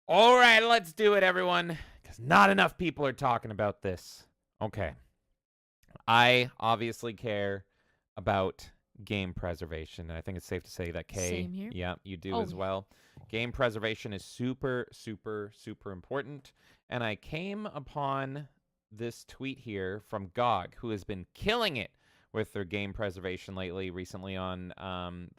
All right, let's do it, everyone, because not enough people are talking about this. Okay. I obviously care about game preservation, and I think it's safe to say that, Kay, Same here. yeah, you do Oh, as yeah. well. Game preservation is super, super, super important, and I came upon this tweet here from GOG, who has been killing it with their game preservation lately. Recently on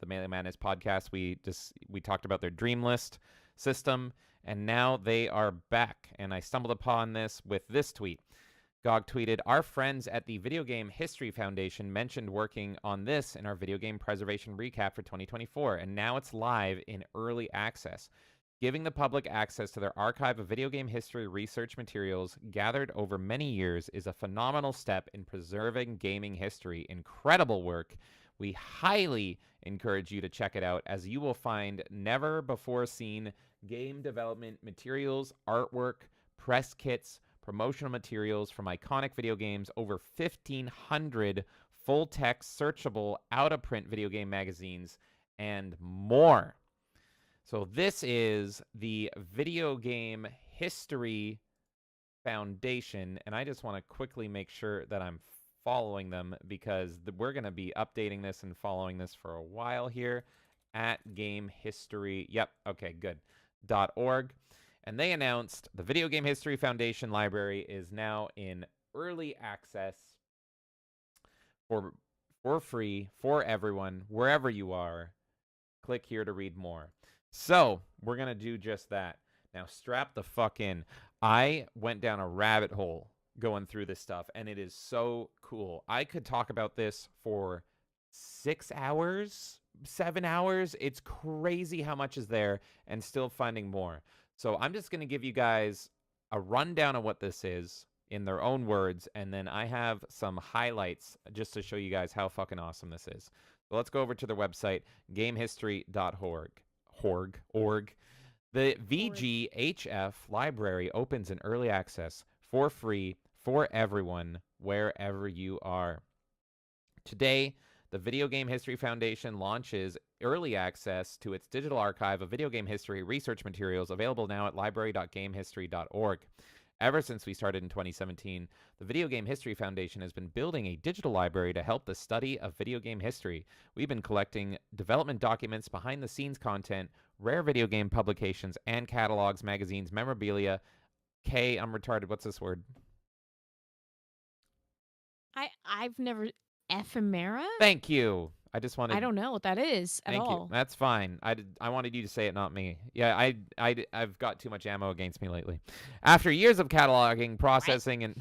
the Melee Madness podcast, we talked about their Dream List system, and now they are back. And I stumbled upon this with this tweet. GOG tweeted, "Our friends at the Video Game History Foundation mentioned working on this in our video game preservation recap for 2024, and now it's live in early access. Giving the public access to their archive of video game history research materials gathered over many years is a phenomenal step in preserving gaming history. Incredible work. We highly encourage you to check it out, as you will find never before seen game development materials, artwork, press kits, promotional materials from iconic video games, over 1,500 full-text, searchable, out-of-print video game magazines, and more." So this is the Video Game History Foundation, and I just want to quickly make sure that I'm following them, because we're going to be updating this and following this for a while here at Game History. Yep, okay, good. .org. And they announced the Video Game History Foundation library is now in early access for free for everyone, wherever you are. Click here to read more. So we're going to do just that. Now, strap the fuck in. I went down a rabbit hole going through this stuff, and it is so cool. I could talk about this for 6 hours, 7 hours. It's crazy how much is there, and still finding more. So I'm just going to give you guys a rundown of what this is in their own words, and then I have some highlights just to show you guys how fucking awesome this is. So let's go over to their website, gamehistory.org. The VGHF library opens in early access for free for everyone, wherever you are. Today, the Video Game History Foundation launches early access to its digital archive of video game history research materials, available now at library.gamehistory.org. Ever since we started in 2017, the Video Game History Foundation has been building a digital library to help the study of video game history. We've been collecting development documents, behind-the-scenes content, rare video game publications, and catalogs, magazines, memorabilia. I'm retarded. What's this word? I've never ephemera? Thank you. I just wanted. I don't know what that is at Thank you. all. That's fine. I wanted you to say it, not me. Yeah, I've got too much ammo against me lately. After years of cataloging, processing, and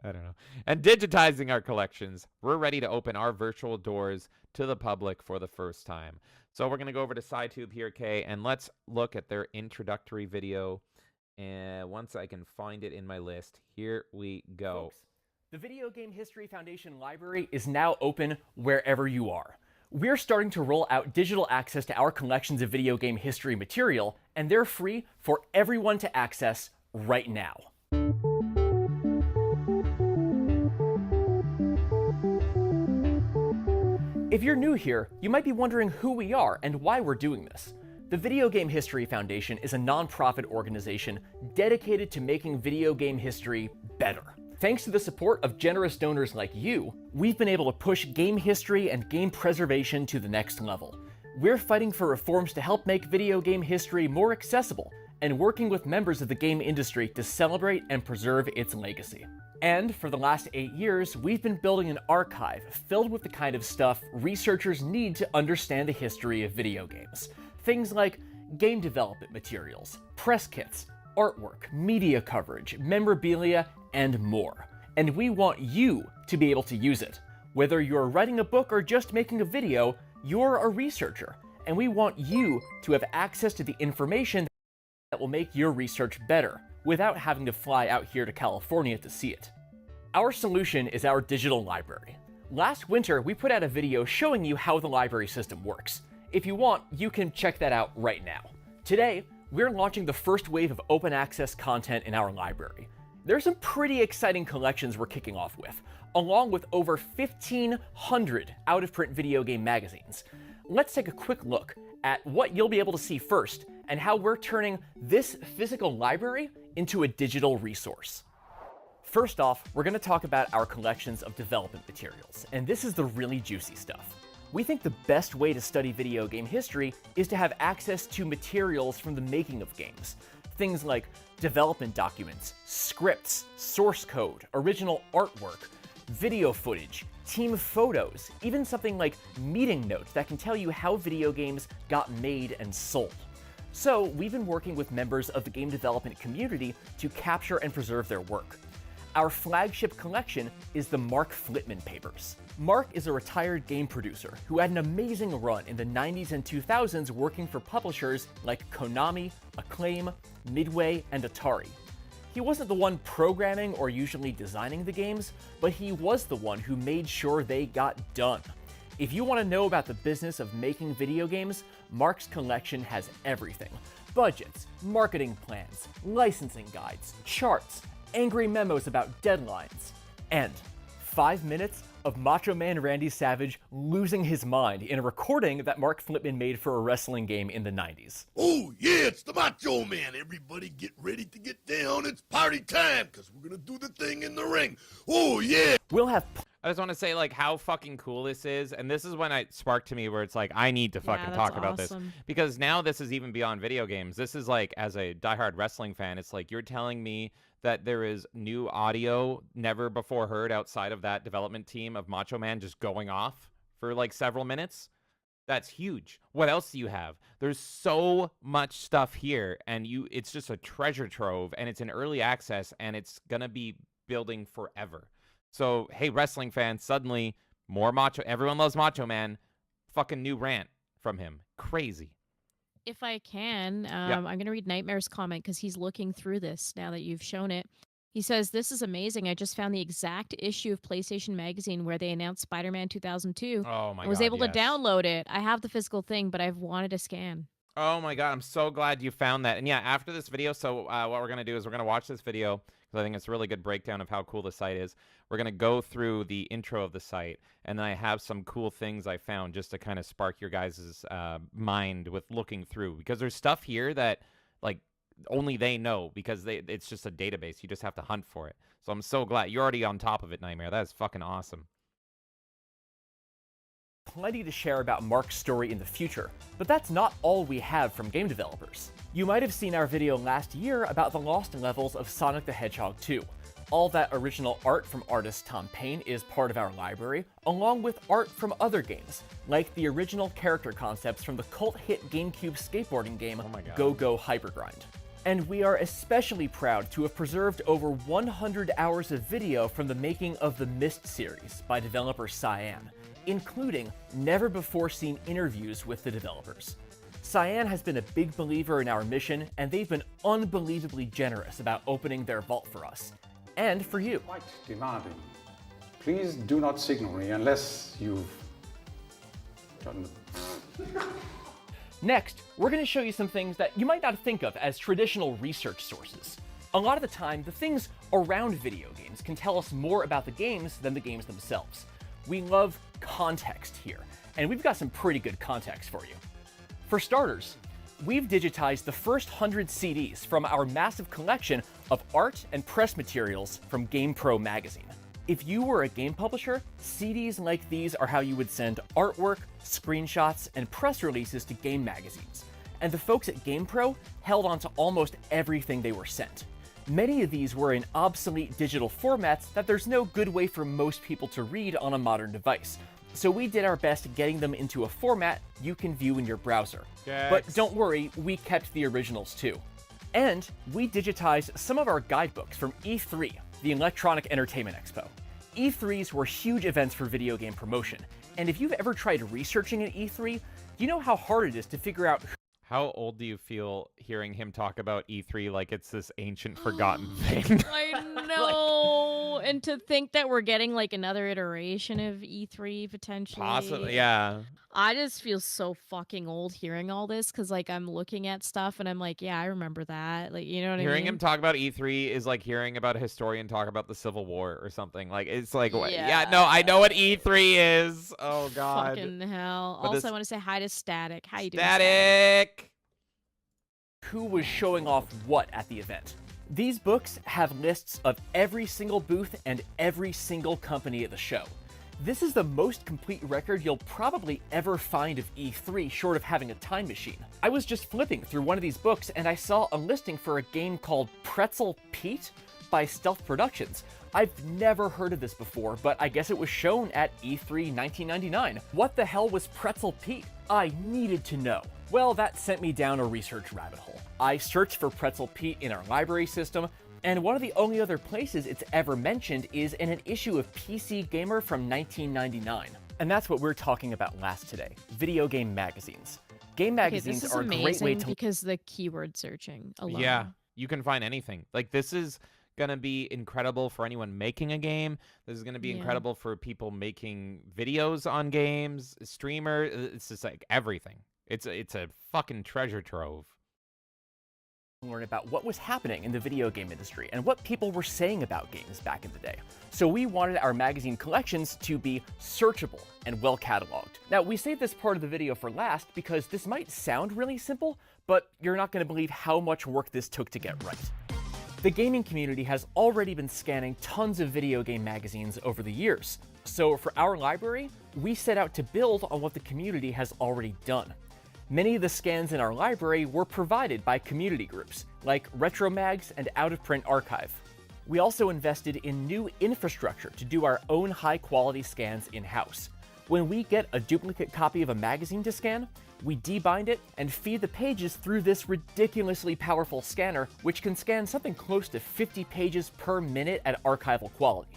I don't know, and digitizing our collections, we're ready to open our virtual doors to the public for the first time. So we're gonna go over to SciTube here, Kay, and let's look at their introductory video. And once I can find it in my list, here we go. Folks, the Video Game History Foundation library is now open wherever you are. We're starting to roll out digital access to our collections of video game history material, and they're free for everyone to access right now. If you're new here, you might be wondering who we are and why we're doing this. The Video Game History Foundation is a non-profit organization dedicated to making video game history better. Thanks to the support of generous donors like you, we've been able to push game history and game preservation to the next level. We're fighting for reforms to help make video game history more accessible, and working with members of the game industry to celebrate and preserve its legacy. And for the last 8 years, we've been building an archive filled with the kind of stuff researchers need to understand the history of video games. Things like game development materials, press kits, artwork, media coverage, memorabilia, and more. And we want you to be able to use it. Whether you're writing a book or just making a video, you're a researcher, and we want you to have access to the information that will make your research better, without having to fly out here to California to see it. Our solution is our digital library. Last winter, we put out a video showing you how the library system works. If you want, you can check that out right now. Today, we're launching the first wave of open access content in our library. There's some pretty exciting collections we're kicking off with, along with over 1,500 out-of-print video game magazines. Let's take a quick look at what you'll be able to see first and how we're turning this physical library into a digital resource. First off, we're going to talk about our collections of development materials, and this is the really juicy stuff. We think the best way to study video game history is to have access to materials from the making of games. Things like development documents, scripts, source code, original artwork, video footage, team photos, even something like meeting notes that can tell you how video games got made and sold. So we've been working with members of the game development community to capture and preserve their work. Our flagship collection is the Mark Flitman papers. Mark is a retired game producer who had an amazing run in the 90s and 2000s working for publishers like Konami, Acclaim, Midway, and Atari. He wasn't the one programming or usually designing the games, but he was the one who made sure they got done. If you want to know about the business of making video games, Mark's collection has everything. Budgets, marketing plans, licensing guides, charts, angry memos about deadlines, and 5 minutes of Macho Man Randy Savage losing his mind in a recording that Mark Flitman made for a wrestling game in the 90s. Oh, yeah, it's the Macho Man. Everybody get ready to get down. It's party time, because we're going to do the thing in the ring. Oh, yeah. We'll have I just want to say, like, how fucking cool this is. And this is when it sparked to me where it's like, I need to fucking that's talk about this. awesome. Because now this is even beyond video games. This is like, as a diehard wrestling fan, it's like you're telling me that there is new audio never before heard outside of that development team of Macho Man just going off for like several minutes. That's huge. What else do you have? There's so much stuff here, and it's just a treasure trove, and it's in early access, and it's gonna be building forever. So, hey, wrestling fans, suddenly more Macho. Everyone loves Macho Man. Fucking new rant from him. Crazy. If I can, Yeah. I'm going to read Nightmare's comment because he's looking through this now that you've shown it. He says, "This is amazing. I just found the exact issue of PlayStation Magazine where they announced Spider-Man 2002 Oh my god. and was able yes. to download it. I have the physical thing, but I've wanted a scan." Oh my god, I'm so glad you found that. And yeah, after this video, so what we're going to do is we're going to watch this video because I think it's a really good breakdown of how cool the site is. We're going to go through the intro of the site, and then I have some cool things I found just to kind of spark your guys' mind with looking through. Because there's stuff here that, like, only they know because it's just a database. You just have to hunt for it. So I'm so glad. You're already on top of it, Nightmare. That is fucking awesome. Plenty to share about Mark's story in the future, but that's not all we have from game developers. You might have seen our video last year about the lost levels of Sonic the Hedgehog 2. All that original art from artist Tom Payne is part of our library, along with art from other games, like the original character concepts from the cult hit GameCube skateboarding game Oh my God. Go Go Hypergrind. And we are especially proud to have preserved over 100 hours of video from the making of the Myst series by developer Cyan, including never-before-seen interviews with the developers. Cyan has been a big believer in our mission, and they've been unbelievably generous about opening their vault for us. And for you. Quite demanding. Please do not signal me unless you've done. Next, we're going to show you some things that you might not think of as traditional research sources. A lot of the time, the things around video games can tell us more about the games than the games themselves. We love context here, and we've got some pretty good context for you. For starters, we've digitized the first 100 CDs from our massive collection of art and press materials from GamePro magazine. If you were a game publisher, CDs like these are how you would send artwork, screenshots, and press releases to game magazines. And the folks at GamePro held on to almost everything they were sent. Many of these were in obsolete digital formats that there's no good way for most people to read on a modern device. So we did our best getting them into a format you can view in your browser. But don't worry, we kept the originals too. And we digitized some of our guidebooks from E3, the Electronic Entertainment Expo. E3s were huge events for video game promotion, and if you've ever tried researching an E3, you know how hard it is to figure out How old do you feel hearing him talk about E3 like it's this ancient forgotten thing? I know. And to think that we're getting like another iteration of E3 potentially. Possibly, yeah. I just feel so fucking old hearing all this because like I'm looking at stuff and I'm like, yeah, I remember that. Like, you know what I mean? Hearing him talk about E3 is like hearing about a historian talk about the Civil War or something. Like, it's like, yeah, no, I know what E3 is. Oh, God. Fucking hell. But Also, this- I want to say hi to Static. How you doing? Static! who was showing off what at the event. These books have lists of every single booth and every single company at the show. This is the most complete record you'll probably ever find of E3, short of having a time machine. I was just flipping through one of these books and I saw a listing for a game called Pretzel Pete by Stealth Productions. I've never heard of this before, but I guess it was shown at E3 1999. What the hell was Pretzel Pete? I needed to know. Well, that sent me down a research rabbit hole. I searched for Pretzel Pete in our library system, and one of the only other places it's ever mentioned is in an issue of PC Gamer from 1999. And that's what we're talking about last today, video game magazines. Game magazines this is are a great way to... because the keyword searching alone. Yeah, you can find anything. Like, this is going to be incredible for anyone making a game. This is going to be incredible for people making videos on games, streamer. It's just like everything. It's a fucking treasure trove. Learn about what was happening in the video game industry and what people were saying about games back in the day. So we wanted our magazine collections to be searchable and well cataloged. Now, we saved this part of the video for last because this might sound really simple, but you're not going to believe how much work this took to get right. The gaming community has already been scanning tons of video game magazines over the years. So for our library, we set out to build on what the community has already done. Many of the scans in our library were provided by community groups, like Retro Mags and Out of Print Archive. We also invested in new infrastructure to do our own high-quality scans in-house. When we get a duplicate copy of a magazine to scan, we debind it and feed the pages through this ridiculously powerful scanner, which can scan something close to 50 pages per minute at archival quality.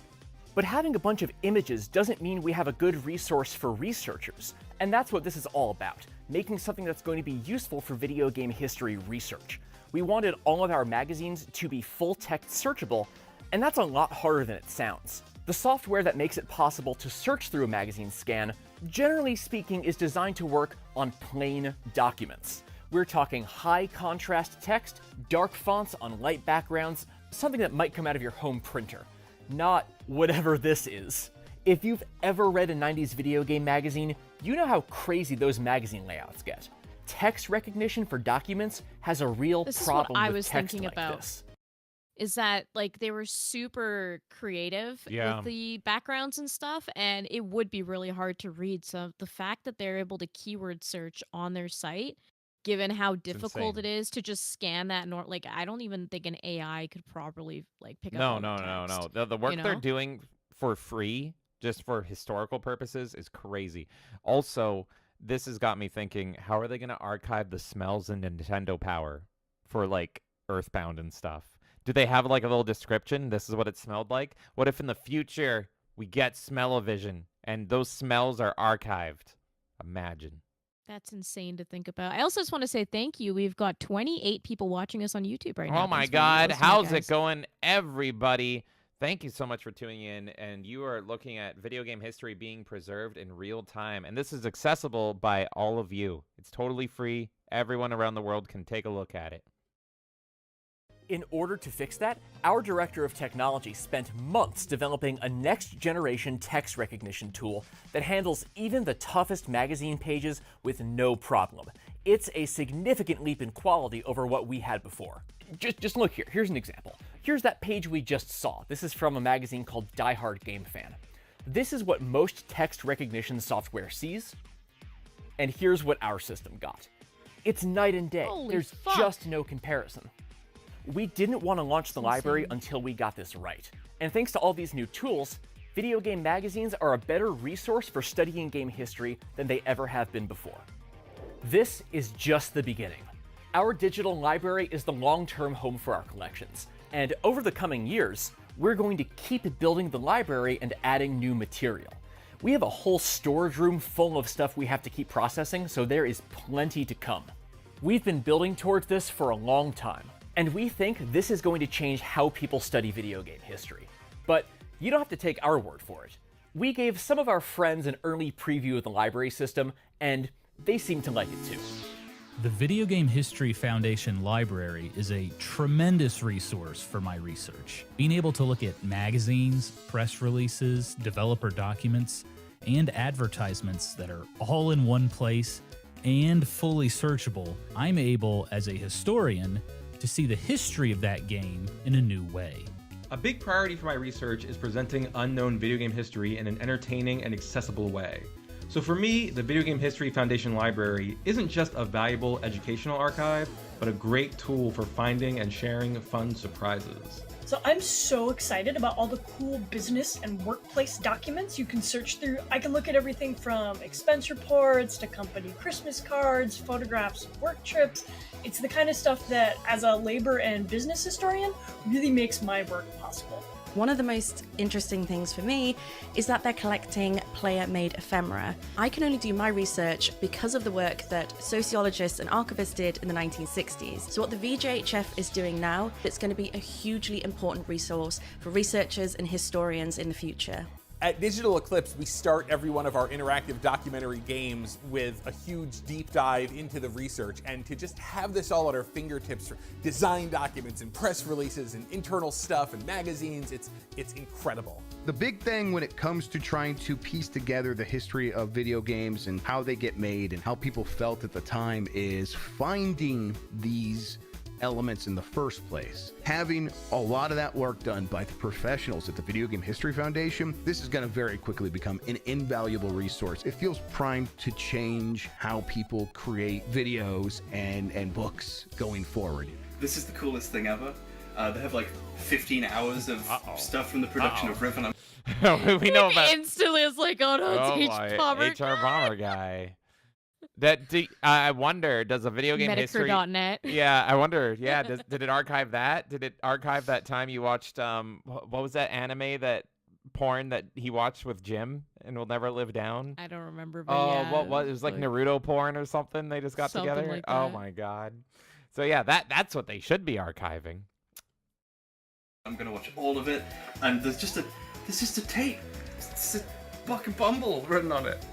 But having a bunch of images doesn't mean we have a good resource for researchers, and that's what this is all about, making something that's going to be useful for video game history research. We wanted all of our magazines to be full-text searchable, and that's a lot harder than it sounds. The software that makes it possible to search through a magazine scan, generally speaking, is designed to work on plain documents. We're talking high-contrast text, dark fonts on light backgrounds, something that might come out of your home printer. Not whatever this is. If you've ever read a 90s video game magazine, you know how crazy those magazine layouts get. Text recognition for documents has a real problem with text like this. Is that, like, they were super creative with the backgrounds and stuff, and it would be really hard to read. So the fact that they're able to keyword search on their site, given how difficult it is to just scan that, like, I don't even think an AI could properly, like, pick up all the text. No. The work they're doing for free, just for historical purposes, is crazy. Also, this has got me thinking, how are they going to archive the smells in Nintendo Power for, like, Earthbound and stuff? Do they have, like, a little description? This is what it smelled like? What if in the future we get smell-o-vision and those smells are archived? Imagine. That's insane to think about. I also just want to say thank you. We've got 28 people watching us on YouTube right now. Oh my God. How's it going, everybody? Thank you so much for tuning in. And you are looking at video game history being preserved in real time. And this is accessible by all of you. It's totally free. Everyone around the world can take a look at it. In order to fix that, our director of technology spent months developing a next-generation text recognition tool that handles even the toughest magazine pages with no problem. It's a significant leap in quality over what we had before. Just look here. Here's an example. Here's that page we just saw. This is from a magazine called Die Hard Game Fan. This is what most text recognition software sees, and here's what our system got. It's night and day. There's just no comparison. We didn't want to launch the library until we got this right. And thanks to all these new tools, video game magazines are a better resource for studying game history than they ever have been before. This is just the beginning. Our digital library is the long-term home for our collections, and over the coming years, we're going to keep building the library and adding new material. We have a whole storage room full of stuff we have to keep processing, so there is plenty to come. We've been building towards this for a long time, and we think this is going to change how people study video game history. But you don't have to take our word for it. We gave some of our friends an early preview of the library system, and they seem to like it too. The Video Game History Foundation Library is a tremendous resource for my research. Being able to look at magazines, press releases, developer documents, and advertisements that are all in one place and fully searchable, I'm able, as a historian, to see the history of that game in a new way. A big priority for my research is presenting unknown video game history in an entertaining and accessible way. So for me, the Video Game History Foundation Library isn't just a valuable educational archive, but a great tool for finding and sharing fun surprises. So I'm so excited about all the cool business and workplace documents you can search through. I can look at everything from expense reports to company Christmas cards, photographs of work trips. It's the kind of stuff that, as a labor and business historian, really makes my work possible. One of the most interesting things for me is that they're collecting player-made ephemera. I can only do my research because of the work that sociologists and archivists did in the 1960s. So what the VGHF is doing now, it's going to be a hugely important resource for researchers and historians in the future. At Digital Eclipse, we start every one of our interactive documentary games with a huge deep dive into the research, and to just have this all at our fingertips for design documents and press releases and internal stuff and magazines, it's incredible. The big thing when it comes to trying to piece together the history of video games and how they get made and how people felt at the time is finding these elements in the first place. Having a lot of that work done by the professionals at the Video Game History Foundation, this is going to very quickly become an invaluable resource. It feels primed to change how people create videos and books going forward. This is the coolest thing ever. They have like 15 hours of stuff from the production of Riff, and we know about instantly. It's like, oh no, it's my Bomber HR guy. Bomber guy. I wonder, does a video game history? Metacritic.net. Yeah, I wonder. Yeah, did it archive that? Did it archive that time you watched what was that anime, that porn that he watched with Jim and Will Never Live Down? I don't remember. But Oh, yeah, what was it? Was like Naruto porn or something? They just got Something together. like Oh that. my god. So yeah, that's what they should be archiving. I'm gonna watch all of it, and there's just a tape. It's a fucking Bumble written on it.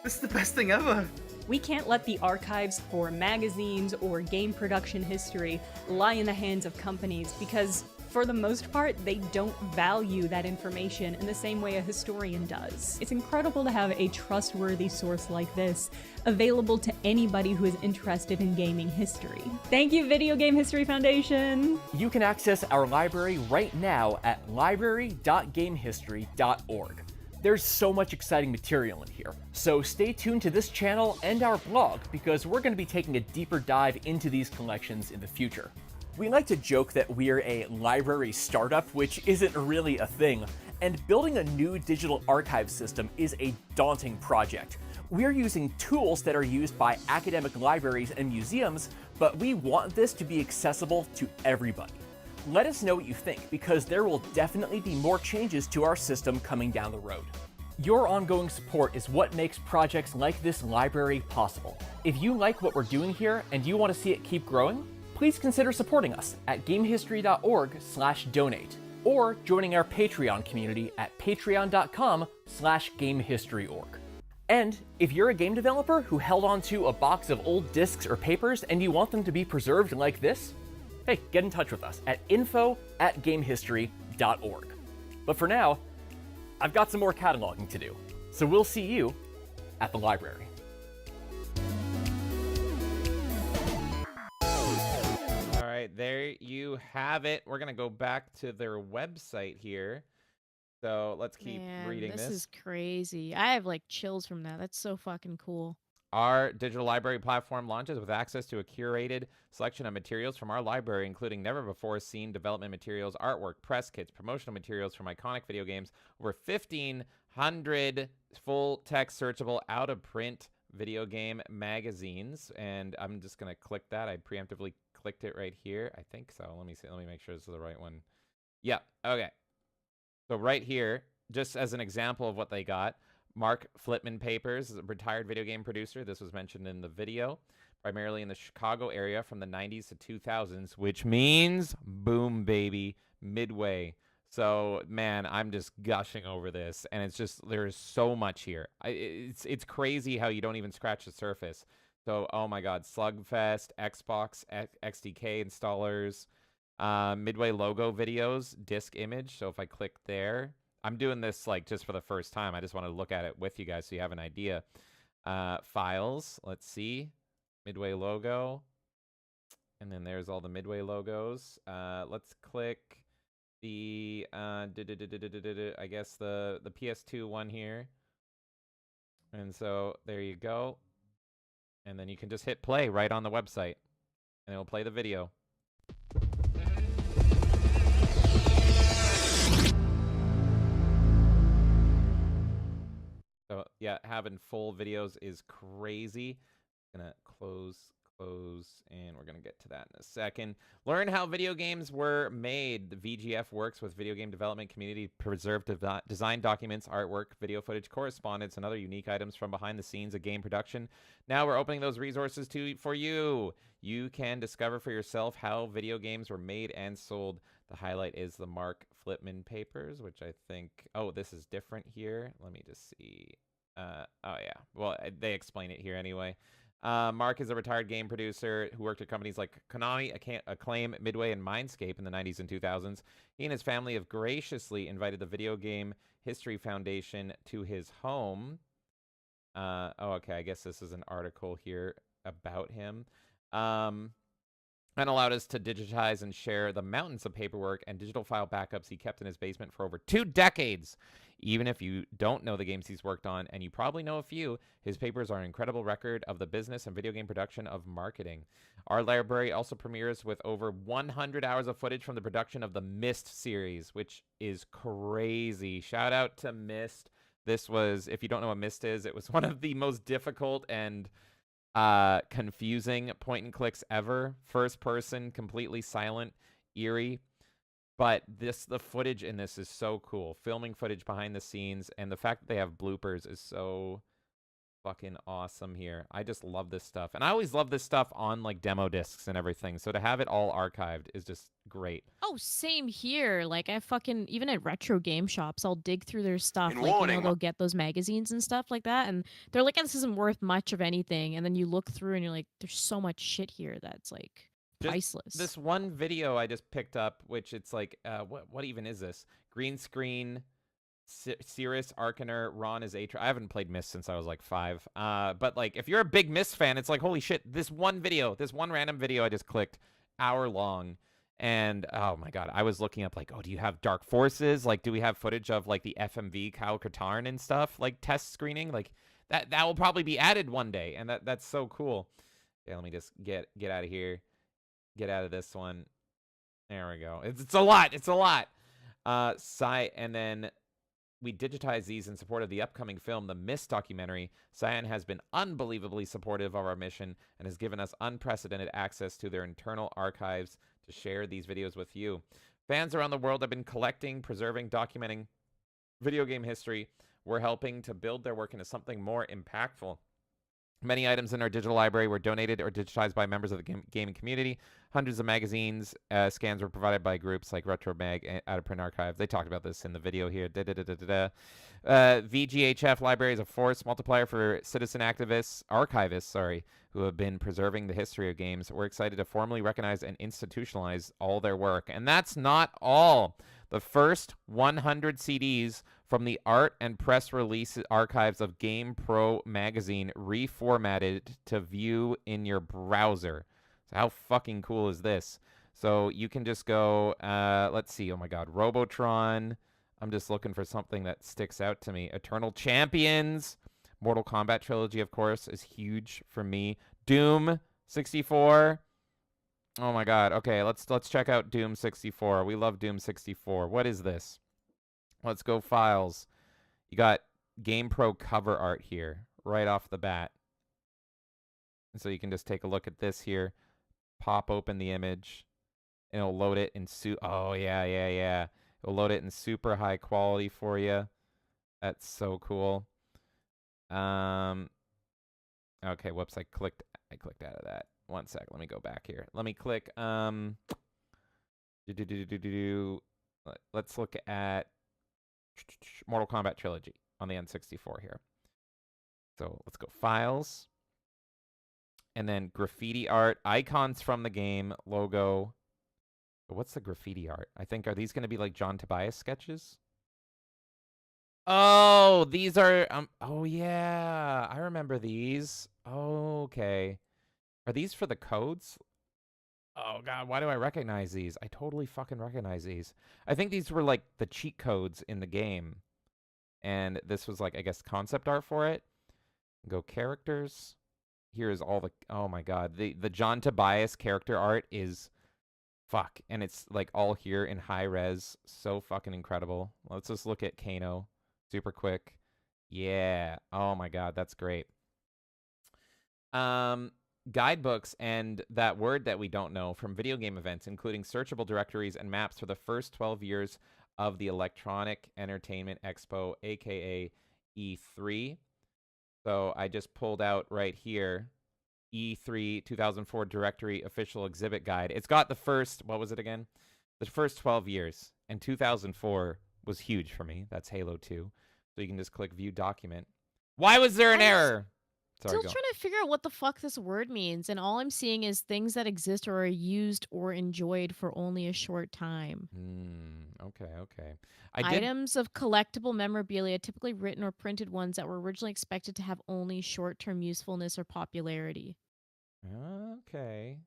This is the best thing ever. We can't let the archives for magazines or game production history lie in the hands of companies because, for the most part, they don't value that information in the same way a historian does. It's incredible to have a trustworthy source like this available to anybody who is interested in gaming history. Thank you, Video Game History Foundation! You can access our library right now at library.gamehistory.org. There's so much exciting material in here, so stay tuned to this channel and our blog because we're going to be taking a deeper dive into these collections in the future. We like to joke that we're a library startup, which isn't really a thing, and building a new digital archive system is a daunting project. We're using tools that are used by academic libraries and museums, but we want this to be accessible to everybody. Let us know what you think, because there will definitely be more changes to our system coming down the road. Your ongoing support is what makes projects like this library possible. If you like what we're doing here and you want to see it keep growing, please consider supporting us at gamehistory.org/donate, or joining our Patreon community at patreon.com/gamehistoryorg. And if you're a game developer who held onto a box of old discs or papers and you want them to be preserved like this, hey, get in touch with us at info@gamehistory.org. But for now, I've got some more cataloging to do, so we'll see you at the library. All right, there you have it. We're going to go back to their website here. So let's keep reading this. This is crazy. I have like chills from that. That's so fucking cool. Our digital library platform launches with access to a curated selection of materials from our library, including never-before-seen development materials, artwork, press kits, promotional materials from iconic video games, over 1,500 full-text searchable, out-of-print video game magazines. And I'm just going to click that. I preemptively clicked it right here. I think so. Let me see. Let me make sure this is the right one. Yeah. Okay. So right here, just as an example of what they got, Mark Flitman Papers is a retired video game producer. This was mentioned in the video, primarily in the Chicago area from the 90s to 2000s, which means boom, baby, Midway. So, man, I'm just gushing over this, and it's just, there is so much here. It's crazy how you don't even scratch the surface. So, oh my God, Slugfest, Xbox, XDK installers, Midway logo videos, disc image. So if I click there, I'm doing this like just for the first time. I just want to look at it with you guys so you have an idea. Files. Let's see. Midway logo. And then there's all the Midway logos. Let's click the I guess the PS2 one here. And so there you go. And then you can just hit play right on the website, and it'll play the video. So yeah, having full videos is crazy. Gonna close, and we're gonna get to that in a second. Learn how video games were made. The VGF works with video game development community, preserve design documents, artwork, video footage, correspondence, and other unique items from behind the scenes of game production. Now we're opening those resources for you. You can discover for yourself how video games were made and sold. The highlight is the Mark Flitman papers, which I think, oh, this is different here. Let me just see. Oh yeah, well, they explain it here anyway. Mark is a retired game producer who worked at companies like Konami, Acclaim, Midway, and Mindscape in the 90s and 2000s. He and his family have graciously invited the Video Game History Foundation to his home. Oh, okay, I guess this is an article here about him. And allowed us to digitize and share the mountains of paperwork and digital file backups he kept in his basement for over 2 decades. Even if you don't know the games he's worked on, and you probably know a few, his papers are an incredible record of the business and video game production of marketing. Our library also premieres with over 100 hours of footage from the production of the Myst series, which is crazy. Shout out to Myst. This was, if you don't know what Myst is, it was one of the most difficult and confusing point and clicks ever. First person, completely silent, eerie. But the footage in this is so cool. Filming footage behind the scenes, and the fact that they have bloopers is so fucking awesome here. I just love this stuff. And I always love this stuff on like demo discs and everything. So to have it all archived is just great. Oh, same here. Like I fucking, even at retro game shops, I'll dig through their stuff. And Like, you warning, know, they'll get those magazines and stuff like that. And they're like, this isn't worth much of anything. And then you look through and you're like, there's so much shit here that's like priceless. This one video I just picked up, which it's like, what even is this? Green screen, Cirrus, Arcaner, Ron is Atra. I haven't played Myst since I was like 5. But like, if you're a big Myst fan, it's like, holy shit, this one random video I just clicked, hour long. And oh my god, I was looking up like, oh, do you have Dark Forces? Like, do we have footage of like the FMV Kyle Katarn and stuff? Like test screening? Like that will probably be added one day, and that's so cool. Yeah, let me just get out of here. Get out of this one. There we go. It's a lot. It's a lot. And then we digitize these in support of the upcoming film, the Myst documentary. Cyan has been unbelievably supportive of our mission and has given us unprecedented access to their internal archives to share these videos with you. Fans around the world have been collecting, preserving, documenting video game history. We're helping to build their work into something more impactful. Many items in our digital library were donated or digitized by members of the gaming community. Hundreds of magazines, scans were provided by groups like Retro Mag, Out of Print Archive. They talked about this in the video here. VGHF library is a force multiplier for citizen archivists, who have been preserving the history of games. We're excited to formally recognize and institutionalize all their work. And that's not all. The first 100 CDs from the art and press release archives of GamePro magazine reformatted to view in your browser. So how fucking cool is this? So you can just go, let's see, oh my god, Robotron. I'm just looking for something that sticks out to me. Eternal Champions. Mortal Kombat trilogy, of course, is huge for me. Doom 64. Oh my god. Okay, let's check out Doom 64. We love Doom 64. What is this? Let's go files. You got GamePro cover art here right off the bat. And so you can just take a look at this here. Pop open the image. And it'll load it in oh yeah. It'll load it in super high quality for you. That's so cool. Okay, whoops, I clicked out of that. One sec, let me go back here. Let me click let's look at Mortal Kombat trilogy on the N64 here. So let's go files. And then graffiti art, icons from the game, logo. What's the graffiti art? I think, are these going to be like John Tobias sketches? Oh, these are oh yeah, I remember these. Oh, okay. Are these for the codes? Oh god, why do I recognize these? I totally fucking recognize these. I think these were like the cheat codes in the game. And this was like, I guess, concept art for it. Go characters. Here's all the, oh my god. The John Tobias character art is fuck. And it's like all here in high res. So fucking incredible. Let's just look at Kano super quick. Yeah. Oh my god, that's great. Guidebooks and that word that we don't know from video game events, including searchable directories and maps for the first 12 years of the Electronic Entertainment Expo, aka E3. So I just pulled out right here E3 2004 directory official exhibit guide. It's got the first, what was it again? The first 12 years. And 2004 was huge for me. That's Halo 2. So you can just click view document. Why was there an error? Sorry, still trying to figure out what the fuck this word means, and all I'm seeing is things that exist or are used or enjoyed for only a short time. Okay. Items of collectible memorabilia, typically written or printed ones that were originally expected to have only short-term usefulness or popularity. Okay.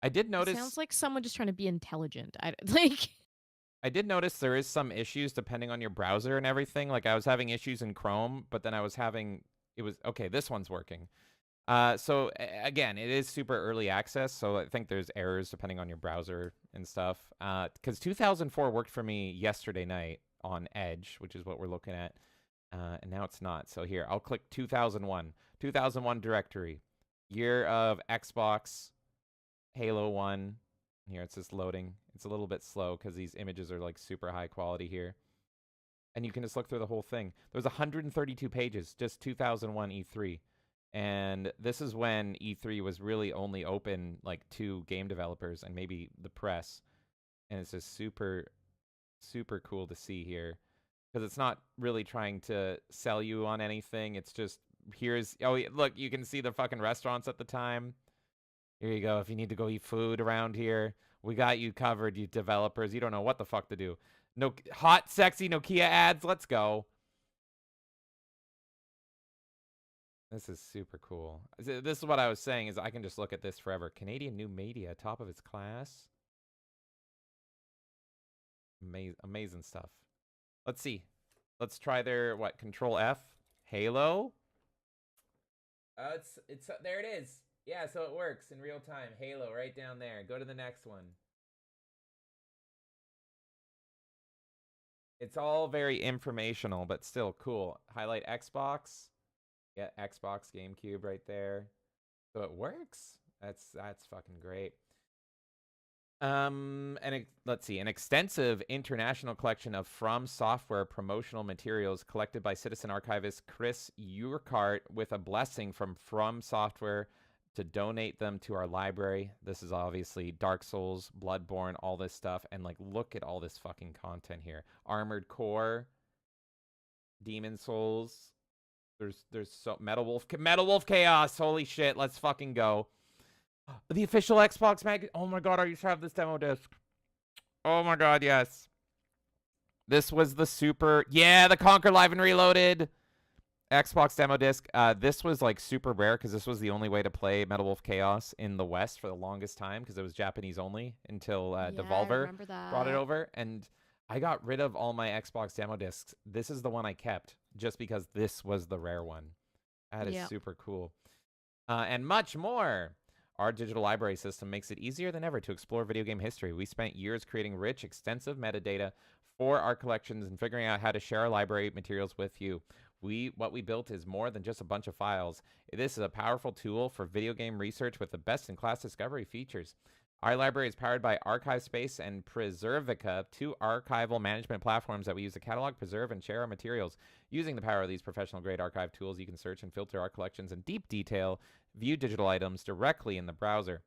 I did notice... It sounds like someone just trying to be intelligent. I did notice there is some issues depending on your browser and everything. Like, I was having issues in Chrome, but then I was having... It was okay. This one's working. So again, it is super early access. So I think there's errors depending on your browser and stuff. Because 2004 worked for me yesterday night on Edge, which is what we're looking at. And now it's not. So here, I'll click 2001. 2001 directory. Year of Xbox, Halo 1. Here, it's just loading. It's a little bit slow because these images are like super high quality here. And you can just look through the whole thing. There's 132 pages, just 2001 E3. And this is when E3 was really only open like to game developers and maybe the press. And it's just super, super cool to see here. Because it's not really trying to sell you on anything. It's just, here's, oh, look, you can see the fucking restaurants at the time. Here you go. If you need to go eat food around here, we got you covered, you developers. You don't know what the fuck to do. No hot, sexy Nokia ads. Let's go. This is super cool. This is what I was saying is I can just look at this forever. Canadian new media, top of its class. Amazing stuff. Let's see. Let's try their, what, Control F? Halo? It's there it is. Yeah, so it works in real time. Halo right down there. Go to the next one. It's all very informational, but still cool. Highlight Xbox. Yeah, Xbox, GameCube right there. So it works. That's fucking great. Let's see. An extensive international collection of From Software promotional materials collected by citizen archivist Chris Urquhart with a blessing from Software to donate them to our library. This is obviously Dark Souls, Bloodborne, all this stuff. And like, look at all this fucking content here. Armored Core, Demon Souls. There's so Metal Wolf Chaos. Holy shit, let's fucking go. The official Xbox mag. Oh my god, I used to have this demo disc. Oh my god, yes. This was the super, yeah, the Conquer Live and Reloaded Xbox demo disc. This was like super rare because this was the only way to play Metal Wolf Chaos in the West for the longest time because it was Japanese only until Devolver brought it over. And I got rid of all my Xbox demo discs. This is the one I kept just because this was the rare one. That is super cool. And much more. Our digital library system makes it easier than ever to explore video game history. We spent years creating rich, extensive metadata for our collections and figuring out how to share our library materials with you. What we built is more than just a bunch of files. This is a powerful tool for video game research with the best-in-class discovery features. Our library is powered by ArchiveSpace and Preservica, two archival management platforms that we use to catalog, preserve, and share our materials. Using the power of these professional-grade archive tools, you can search and filter our collections in deep detail, view digital items directly in the browser.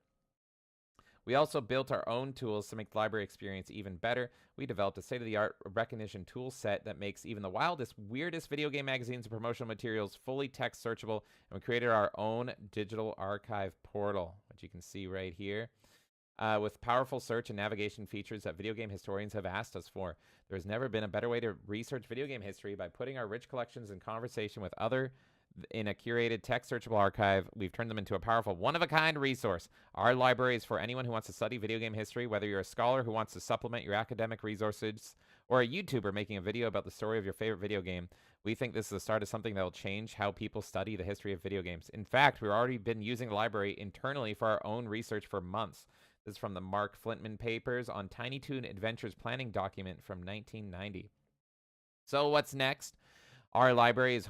We also built our own tools to make the library experience even better. We developed a state-of-the-art recognition tool set that makes even the wildest, weirdest video game magazines and promotional materials fully text searchable, and we created our own digital archive portal, which you can see right here. with powerful search and navigation features that video game historians have asked us for. There's never been a better way to research video game history by putting our rich collections in conversation with other in a curated text-searchable archive. We've turned them into a powerful, one-of-a-kind resource. Our library is for anyone who wants to study video game history, whether you're a scholar who wants to supplement your academic resources or a YouTuber making a video about the story of your favorite video game. We think this is the start of something that will change how people study the history of video games. In fact, we've already been using the library internally for our own research for months. This is from the Mark Flitman papers on Tiny Toon Adventures planning document from 1990. So what's next? Our library is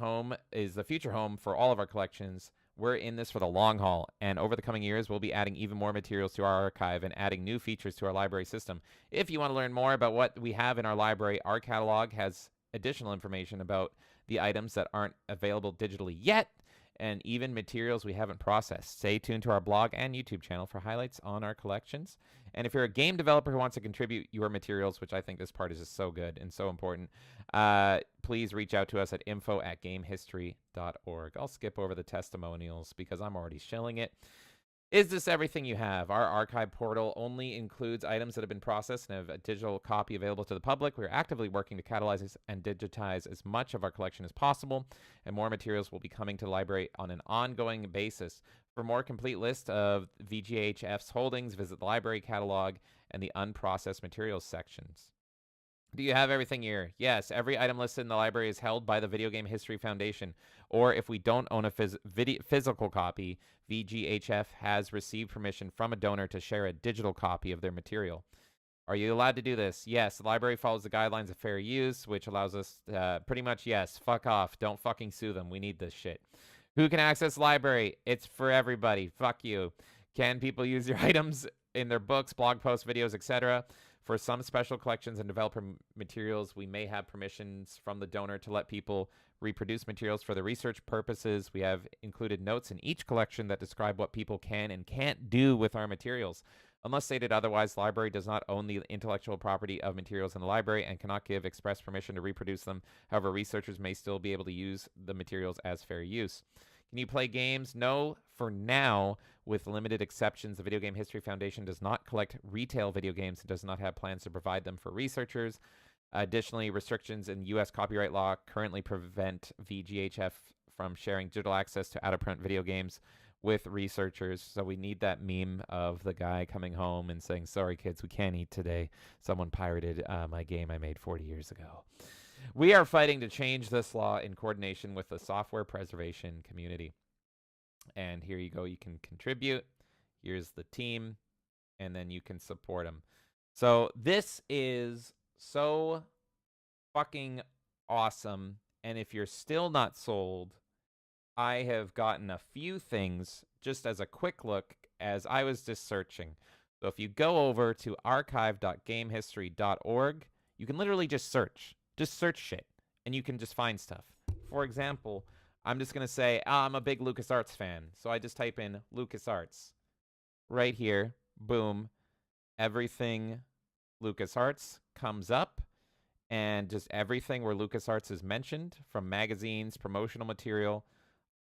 the future home for all of our collections. We're in this for the long haul, and over the coming years, we'll be adding even more materials to our archive and adding new features to our library system. If you want to learn more about what we have in our library, our catalog has additional information about the items that aren't available digitally yet, and even materials we haven't processed. Stay tuned to our blog and YouTube channel for highlights on our collections. And if you're a game developer who wants to contribute your materials, which I think this part is just so good and so important, please reach out to us at info@gamehistory.org. I'll skip over the testimonials because I'm already shilling it. Is this everything you have? Our archive portal only includes items that have been processed and have a digital copy available to the public. We're actively working to catalyze and digitize as much of our collection as possible, and more materials will be coming to the library on an ongoing basis. For a more complete list of VGHF's holdings, visit the library catalog and the unprocessed materials sections. Do you have everything here? Yes, every item listed in the library is held by the Video Game History Foundation, or if we don't own a physical copy, VGHF has received permission from a donor to share a digital copy of their material. Are you allowed to do this? Yes, the library follows the guidelines of fair use, which allows us pretty much, yes, fuck off. Don't fucking sue them. We need this shit. Who can access the library? It's for everybody. Fuck you. Can people use your items in their books, blog posts, videos, etc.? For some special collections and developer materials, we may have permissions from the donor to let people reproduce materials for the research purposes. We have included notes in each collection that describe what people can and can't do with our materials. Unless stated otherwise, the library does not own the intellectual property of materials in the library and cannot give express permission to reproduce them. However, researchers may still be able to use the materials as fair use. Can you play games? No, for now, with limited exceptions. The Video Game History Foundation does not collect retail video games and does not have plans to provide them for researchers. Additionally, restrictions in U.S. copyright law currently prevent VGHF from sharing digital access to out-of-print video games with researchers. So we need that meme of the guy coming home and saying, sorry, kids, we can't eat today. Someone pirated my game I made 40 years ago. We are fighting to change this law in coordination with the software preservation community. And here you go. You can contribute. Here's the team. And then you can support them. So this is so fucking awesome. And if you're still not sold, I have gotten a few things just as a quick look as I was just searching. So if you go over to archive.gamehistory.org, you can literally just search. Just search shit, and you can just find stuff. For example, I'm just going to say, I'm a big LucasArts fan. So I just type in LucasArts. Right here, boom, everything LucasArts comes up, and just everything where LucasArts is mentioned, from magazines, promotional material,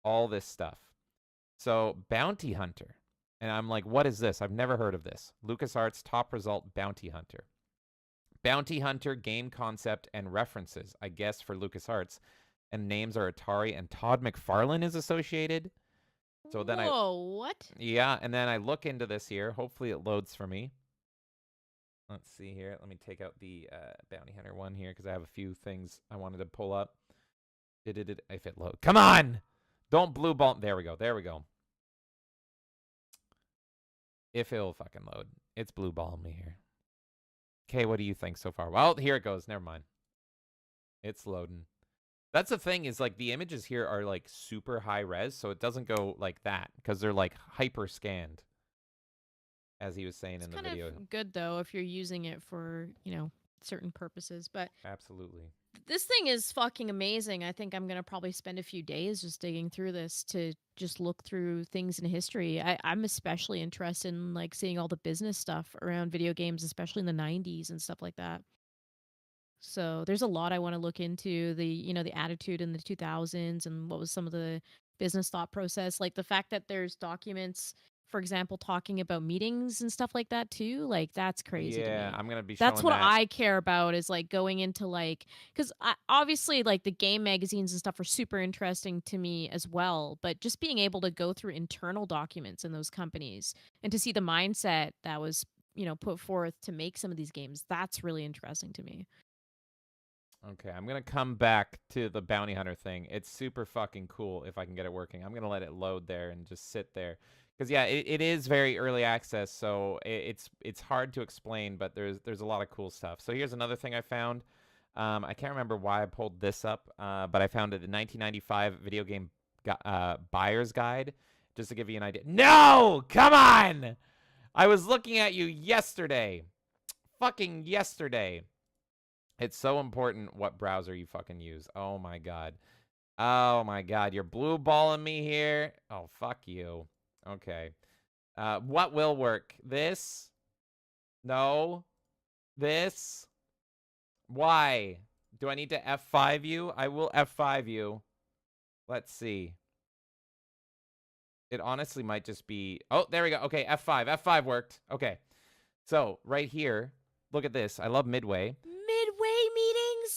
all this stuff. So Bounty Hunter. And I'm like, what is this? I've never heard of this. LucasArts top result Bounty Hunter. Bounty Hunter game concept and references, I guess, for LucasArts. And names are Atari, and Todd McFarlane is associated. So then what? Yeah, and then I look into this here. Hopefully it loads for me. Let's see here. Let me take out the Bounty Hunter one here because I have a few things I wanted to pull up. If it load. Come on! Don't blue ball. There we go. There we go. If it'll fucking load. It's blue balling me here. Okay, what do you think so far? Well, here it goes. Never mind. It's loading. That's the thing is, like, the images here are, like, super high res, so it doesn't go like that because they're, like, hyper scanned, as he was saying in the video. It's kind of good, though, if you're using it for, you know, certain purposes, but... Absolutely. This thing is fucking amazing. I think I'm going to probably spend a few days just digging through this to just look through things in history. I'm especially interested in, like, seeing all the business stuff around video games, especially in the 90s and stuff like that. So there's a lot I want to look into, the attitude in the 2000s and what was some of the business thought process. Like the fact that there's documents for example, talking about meetings and stuff like that too. Like that's crazy to Yeah, me. I'm gonna be That's showing what that. I care about is like going into like because obviously like the game magazines and stuff are super interesting to me as well. But just being able to go through internal documents in those companies and to see the mindset that was put forth to make some of these games, that's really interesting to me. Okay, I'm gonna come back to the bounty hunter thing. It's super fucking cool if I can get it working. I'm gonna let it load there and just sit there. Because yeah, it is very early access, so it's hard to explain, but there's a lot of cool stuff. So here's another thing I found. I can't remember why I pulled this up, but I found it the 1995 video game buyer's guide, just to give you an idea. No, come on! I was looking at you yesterday, fucking yesterday. It's so important what browser you fucking use. Oh my god. Oh my god, you're blue balling me here. Oh, fuck you. Okay. What will work? This? No. This? Why? Do I need to F5 you? I will F5 you. Let's see. It honestly might just be... Oh, there we go. Okay, F5. F5 worked. Okay. So, right here, look at this. I love Midway.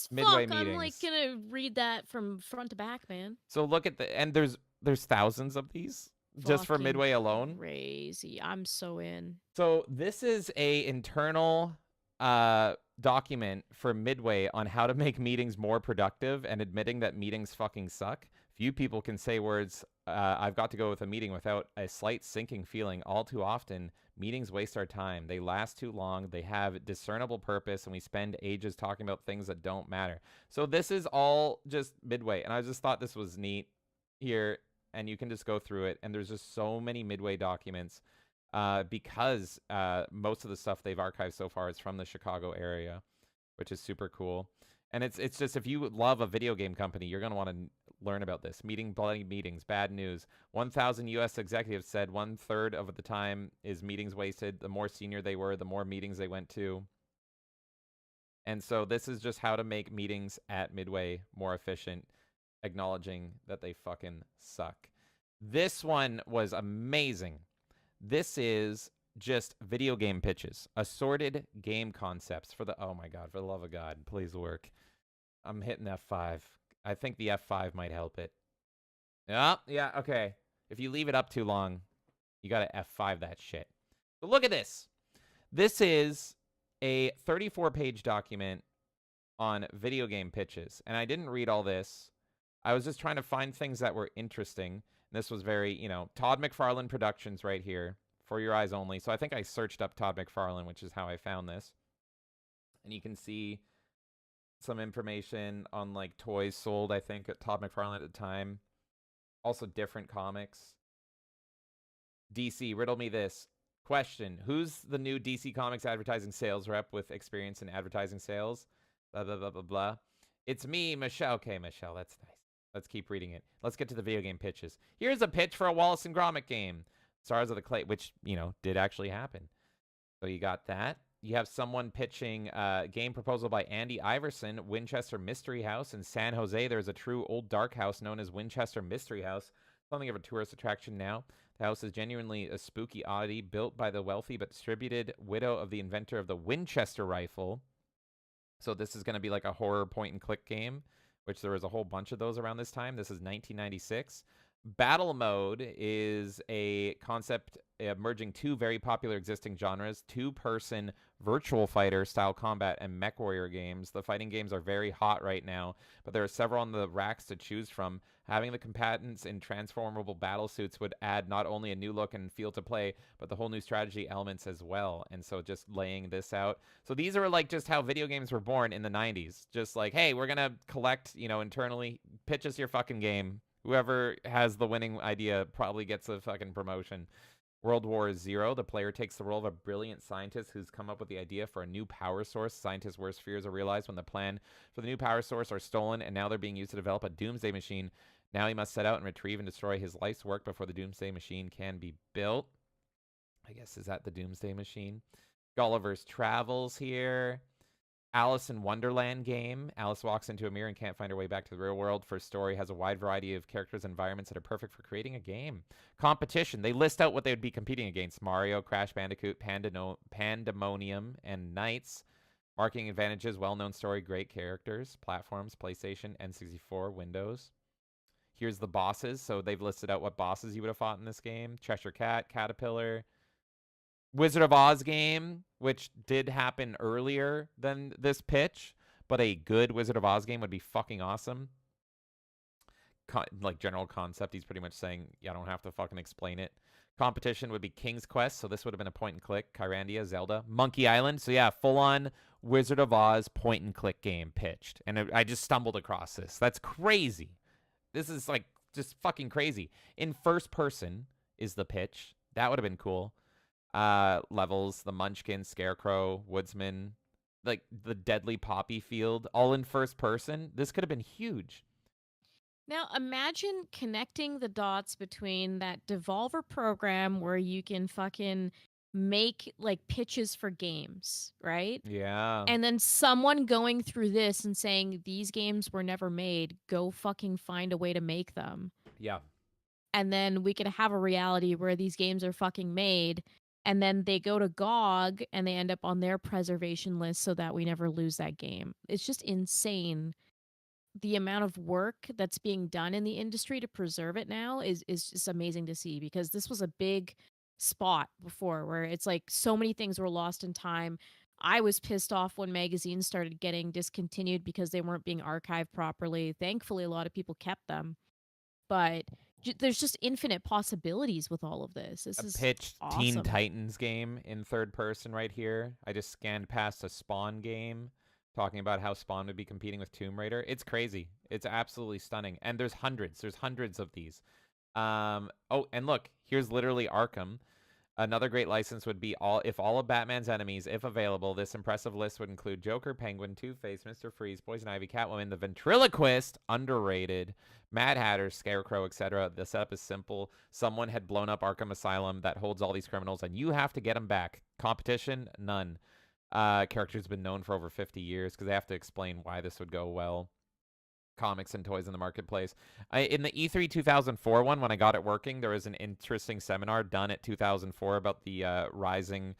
Midway Fuck, I'm like meetings. gonna read that from front to back, man. So look at the... And there's thousands of these just for Fucking Midway alone. Crazy. I'm so in. So this is a internal document for Midway on how to make meetings more productive and admitting that meetings fucking suck. Few people can say words, I've got to go with a meeting without a slight sinking feeling. All too often, meetings waste our time. They last too long. They have discernible purpose, and we spend ages talking about things that don't matter. So this is all just Midway, and I just thought this was neat here, and you can just go through it, and there's just so many Midway documents because most of the stuff they've archived so far is from the Chicago area, which is super cool. And it's just, if you love a video game company, you're going to want to learn about this. Bloody meetings, bad news. 1,000 U.S. executives said 1/3 of the time is meetings wasted. The more senior they were, the more meetings they went to. And so this is just how to make meetings at Midway more efficient, acknowledging that they fucking suck. This one was amazing. This is just video game pitches, assorted game concepts for the, oh my god, for the love of God, please work. I'm hitting F5. I think the F5 might help it. Yeah, okay. If you leave it up too long, you gotta F5 that shit. But look at this. This is a 34-page document on video game pitches, and I didn't read all this. I was just trying to find things that were interesting. This was very, Todd McFarlane Productions right here. For your eyes only. So I think I searched up Todd McFarlane, which is how I found this. And you can see some information on like toys sold, I think, at Todd McFarlane at the time. Also different comics. DC, riddle me this. Question. Who's the new DC Comics advertising sales rep with experience in advertising sales? Blah, blah, blah, blah, blah. It's me, Michelle. Okay, Michelle, that's nice. Let's keep reading it. Let's get to the video game pitches. Here's a pitch for a Wallace and Gromit game. Stars of the Clay, which, did actually happen. So you got that. You have someone pitching a game proposal by Andy Iverson, Winchester Mystery House. In San Jose, there's a true old dark house known as Winchester Mystery House. Something of a tourist attraction now. The house is genuinely a spooky oddity built by the wealthy but distributed widow of the inventor of the Winchester rifle. So this is going to be like a horror point-and-click game, which there was a whole bunch of those around this time. This is 1996. Battle mode is a concept merging two very popular existing genres, two-person virtual fighter style combat and mech warrior games. The fighting games are very hot right now, but there are several on the racks to choose from. Having the combatants in transformable battle suits would add not only a new look and feel to play, but the whole new strategy elements as well. And so just laying this out. So these are like just how video games were born in the 90s. Just like, hey, we're going to collect, internally, pitch us your fucking game. Whoever has the winning idea probably gets a fucking promotion. World War Z, the player takes the role of a brilliant scientist who's come up with the idea for a new power source. Scientists' worst fears are realized when the plan for the new power source are stolen, and now they're being used to develop a doomsday machine. Now he must set out and retrieve and destroy his life's work before the doomsday machine can be built. I guess, is that the doomsday machine? Gulliver's Travels here. Alice in Wonderland game. Alice walks into a mirror and can't find her way back to the real world. First story has a wide variety of characters and environments that are perfect for creating a game. Competition. They list out what they would be competing against. Mario, Crash Bandicoot, Pandemonium, and Knights. Marketing advantages, well-known story, great characters. Platforms, PlayStation, N64, Windows. Here's the bosses. So they've listed out what bosses you would have fought in this game. Cheshire Cat, Caterpillar. Wizard of Oz game, which did happen earlier than this pitch, but a good Wizard of Oz game would be fucking awesome. Like general concept, he's pretty much saying, yeah, I don't have to fucking explain it. Competition would be King's Quest, so this would have been a point and click. Kyrandia, Zelda, Monkey Island. So yeah, full on Wizard of Oz point and click game pitched. And I just stumbled across this. That's crazy. This is like just fucking crazy. In first person is the pitch. That would have been cool. Levels, the Munchkin, Scarecrow, Woodsman, like the Deadly Poppy Field, all in first person. This could have been huge. Now, imagine connecting the dots between that Devolver program where you can fucking make like pitches for games, right? Yeah. And then someone going through this and saying, these games were never made, go fucking find a way to make them. Yeah. And then we could have a reality where these games are fucking made, and then they go to GOG and they end up on their preservation list so that we never lose that game. It's just insane. The amount of work that's being done in the industry to preserve it now is just amazing to see, because this was a big spot before where it's like so many things were lost in time. I was pissed off when magazines started getting discontinued because they weren't being archived properly. Thankfully, a lot of people kept them. But there's just infinite possibilities with all of this. This is pitched awesome. Teen Titans game in third person right here. I just scanned past a Spawn game talking about how Spawn would be competing with Tomb Raider. It's crazy. It's absolutely stunning. And there's hundreds. There's hundreds of these. Oh, and look, here's literally Arkham. Another great license would be if all of Batman's enemies, if available. This impressive list would include Joker, Penguin, Two-Face, Mr. Freeze, Poison Ivy, Catwoman, the Ventriloquist, underrated, Mad Hatter, Scarecrow, etc. The setup is simple. Someone had blown up Arkham Asylum that holds all these criminals, and you have to get them back. Competition? None. Character's been known for over 50 years because they have to explain why this would go well. Comics and toys in the marketplace. In the E3 2004 one, when I got it working, there was an interesting seminar done at 2004 about the rising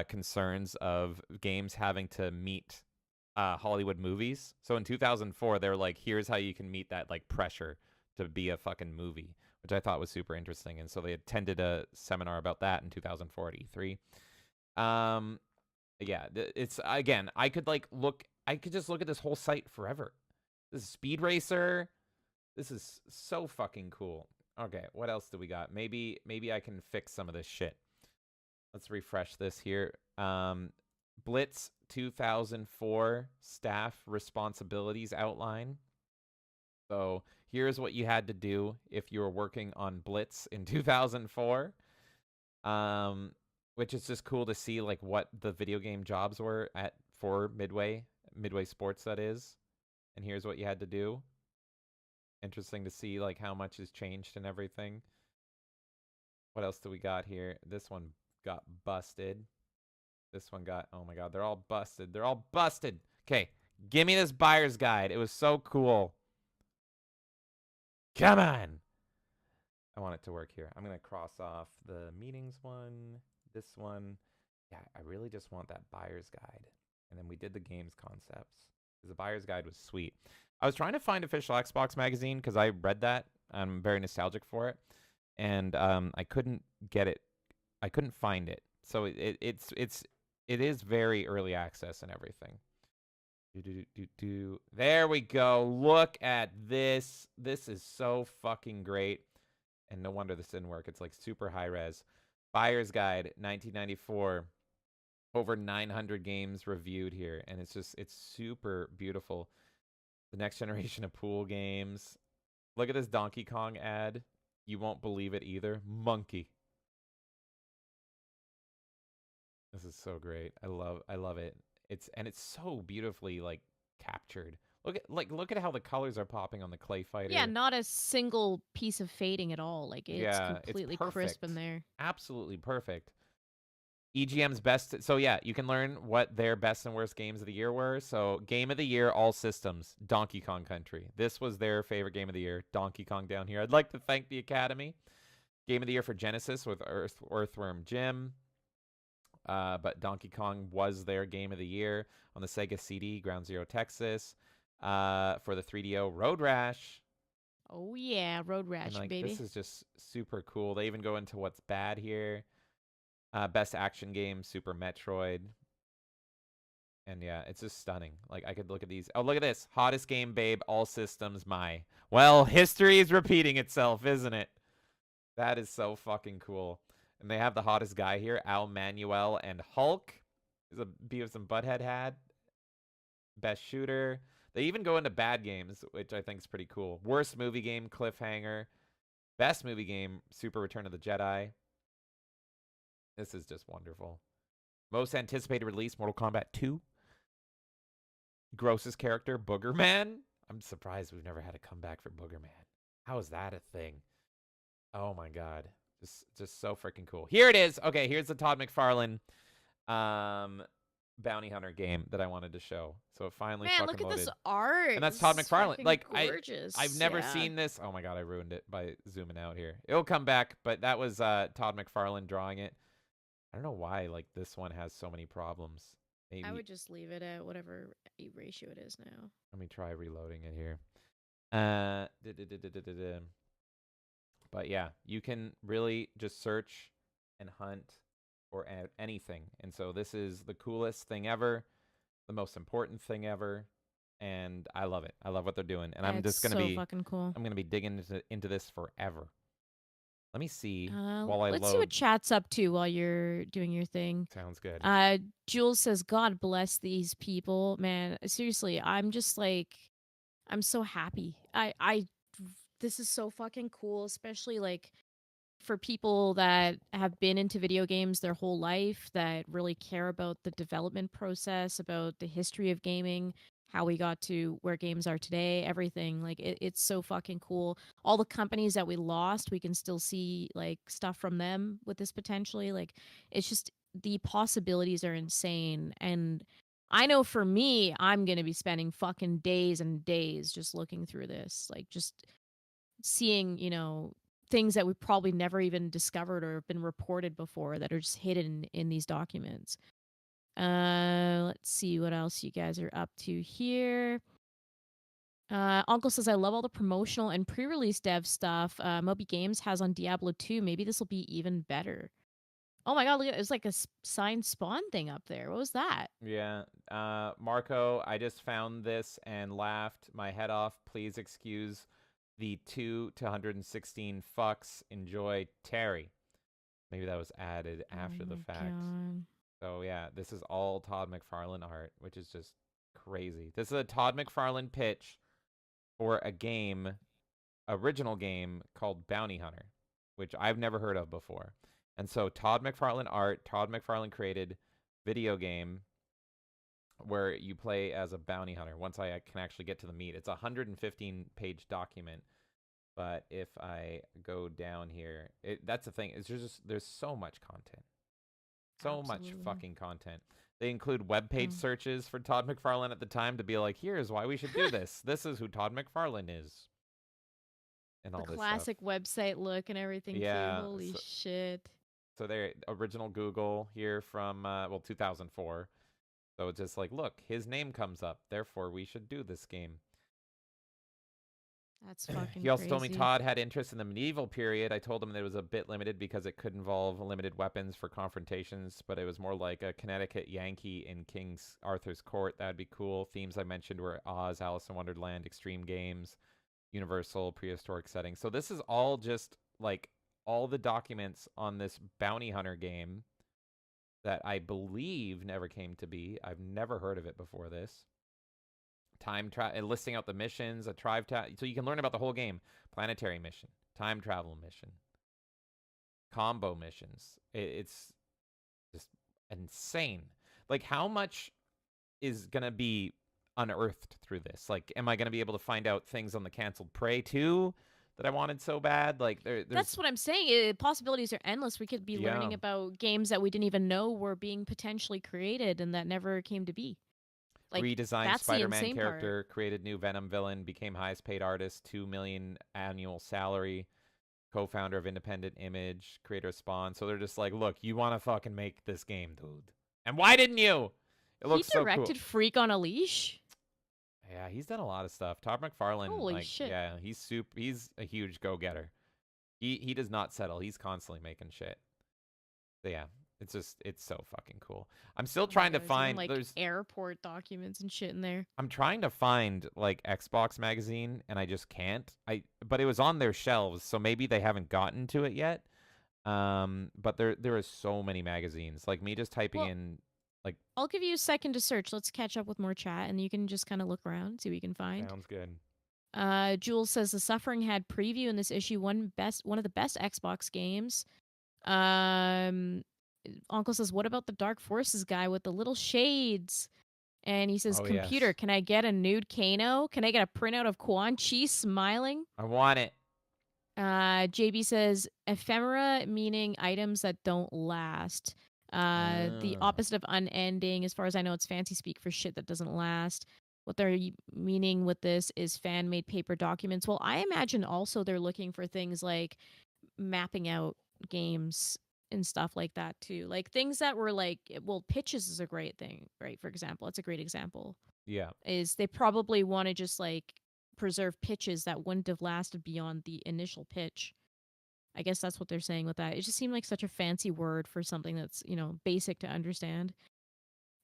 concerns of games having to meet Hollywood movies. So in 2004, they were like, here's how you can meet that like pressure to be a fucking movie, which I thought was super interesting. And so they attended a seminar about that in 2004 at E3. Yeah, it's, again, I could just look at this whole site forever. This is Speed Racer. This is so fucking cool. Okay, what else do we got? Maybe I can fix some of this shit. Let's refresh this here. Blitz 2004 staff responsibilities outline. So here's what you had to do if you were working on Blitz in 2004. Which is just cool to see like what the video game jobs were for Midway Sports, that is. And here's what you had to do. Interesting to see like how much has changed and everything. What else do we got here? This one got busted. This one got, oh my god, they're all busted. They're all busted. Okay, give me this buyer's guide. It was so cool. Come on. I want it to work here. I'm going to cross off the meetings one, this one. Yeah, I really just want that buyer's guide. And then we did the games concepts. The buyer's guide was sweet. I was trying to find official Xbox magazine because I read that. I'm very nostalgic for it, and I couldn't get it. I couldn't find it. So it is very early access and everything. There we go. Look at this. This is so fucking great, and no wonder this didn't work. It's like super high res. Buyer's guide, 1994. Over 900 games reviewed here, and it's super beautiful. The next generation of pool games. Look at this Donkey Kong ad. You won't believe it either. Monkey. This is so great. I love it. It's so beautifully like captured. Look at how the colors are popping on the clay fighter. Yeah, not a single piece of fading at all. Like it's completely crisp in there. Absolutely perfect. EGM's best. So yeah, you can learn what their best and worst games of the year were. So game of the year, all systems, Donkey Kong Country. This was their favorite game of the year, Donkey Kong Down Here. I'd like to thank the Academy. Game of the year for Genesis with Earthworm Jim. But Donkey Kong was their game of the year. On the Sega CD, Ground Zero Texas. For the 3DO, Road Rash. Oh yeah, Road Rash, And, like, baby. this is just super cool. They even go into what's bad here. Best action game, Super Metroid. And yeah, it's just stunning. Like, I could look at these. Oh, look at this. Hottest game, babe, all systems, my. Well, history is repeating itself, isn't it? That is so fucking cool. And they have the hottest guy here, Al Manuel and Hulk. Is a Beavis and Butthead had. Best shooter. They even go into bad games, which I think is pretty cool. Worst movie game, Cliffhanger. Best movie game, Super Return of the Jedi. This is just wonderful. Most anticipated release, Mortal Kombat 2. Grossest character, Booger Man. I'm surprised we've never had a comeback for Booger Man. How is that a thing? Oh my god. Just so freaking cool. Here it is. Okay, here's the Todd McFarlane bounty hunter game that I wanted to show. So it finally Man, fucking look at loaded. this art. And that's This Todd is McFarlane. fucking Like gorgeous. I've never Yeah. seen this. Oh my god, I ruined it by zooming out here. It'll come back, but that was Todd McFarlane drawing it. I don't know why like this one has so many problems. Maybe I would just leave it at whatever ratio it is now. let me try reloading it here. But yeah, you can really just search and hunt for anything. And so this is the coolest thing ever, the most important thing ever, and I love it. I love what they're doing. And I'm It's just going to so be fucking cool. I'm going to be digging into this forever. Let me see while I Let's load. see what chat's up to while you're doing your thing. Sounds good. Jules says, "God bless these people, man. Seriously, I'm just like, I'm so happy. This is so fucking cool, especially like for people that have been into video games their whole life, that really care about the development process, about the history of gaming, how we got to where games are today, everything. Like it's so fucking cool. All the companies that we lost, we can still see like stuff from them with this potentially. Like it's just the possibilities are insane. And I know for me, I'm gonna be spending fucking days and days just looking through this, like just seeing, things that we probably never even discovered or been reported before that are just hidden in these documents. Let's see what else you guys are up to here. Uncle says, I love all the promotional and pre-release dev stuff Moby Games has on Diablo 2. Maybe this will be even better. Oh my god, look at it. It's like a signed Spawn thing up there. What was that? Yeah. Marco, I just found this and laughed my head off. Please excuse the 2 to 116 fucks. Enjoy, Terry. Maybe that was added after the fact. God. So yeah, this is all Todd McFarlane art, which is just crazy. This is a Todd McFarlane pitch for a game, original game called Bounty Hunter, which I've never heard of before. And so Todd McFarlane art, Todd McFarlane created video game where you play as a bounty hunter. Once I can actually get to the meat, it's a 115-page document. But if I go down here, that's the thing. It's just there's so much content, much fucking content. They include web page searches for Todd McFarlane at the time to be like, here's why we should do this. This is who Todd McFarlane is. And all The this classic stuff. website look and everything. Yeah, Too. Holy shit. So their original Google here from 2004. So it's just like, look, his name comes up, therefore we should do this game. That's fucking He also told me crazy. Todd had interest in the medieval period. I told him that it was a bit limited because it could involve limited weapons for confrontations, but it was more like a Connecticut Yankee in King Arthur's court. That'd be cool. Themes I mentioned were Oz, Alice in Wonderland, extreme games, universal, prehistoric settings. So this is all just like all the documents on this bounty hunter game that I believe never came to be. I've never heard of it before this. Listing out the missions, so you can learn about the whole game. Planetary mission, time travel mission, combo missions. It's just insane. Like, how much is going to be unearthed through this? Like, am I going to be able to find out things on the canceled Prey 2 that I wanted so bad. Like there's That's what I'm saying. Possibilities are endless. We could be learning about games that we didn't even know were being potentially created and that never came to be. Like, redesigned that's the Spider-Man insane character, created new Venom villain, became highest paid artist, 2 million annual salary, co-founder of Independent Image, creator of Spawn. So they're just like, look, you want to fucking make this game, dude. And why didn't you? It looks so cool. He directed Freak on a Leash? Yeah, he's done a lot of stuff. Todd McFarlane, Holy like, shit. yeah, he's a huge go-getter. He does not settle. He's constantly making shit. So yeah, it's so fucking cool. I'm still trying to find like there's airport documents and shit in there. I'm trying to find like Xbox magazine and I just can't. But it was on their shelves, so maybe they haven't gotten to it yet. But there are so many magazines. Like me just typing in like I'll give you a second to search. Let's catch up with more chat and you can just kind of look around, see what you can find. Sounds good. Jules says The Suffering had preview in this issue, one of the best Xbox games. Uncle says, what about the Dark Forces guy with the little shades? And he says, computer, yes. Can I get a nude Kano? Can I get a printout of Quan Chi smiling? I want it. JB says, ephemera, meaning items that don't last. The opposite of unending. As far as I know, it's fancy speak for shit that doesn't last. What they're meaning with this is fan-made paper documents. Well, I imagine also they're looking for things like mapping out games and stuff like that too. Like things that were like, well, pitches is a great thing, right? For example, it's a great example. Yeah. Is they probably want to just like preserve pitches that wouldn't have lasted beyond the initial pitch. I guess that's what they're saying with that. It just seemed like such a fancy word for something that's, basic to understand.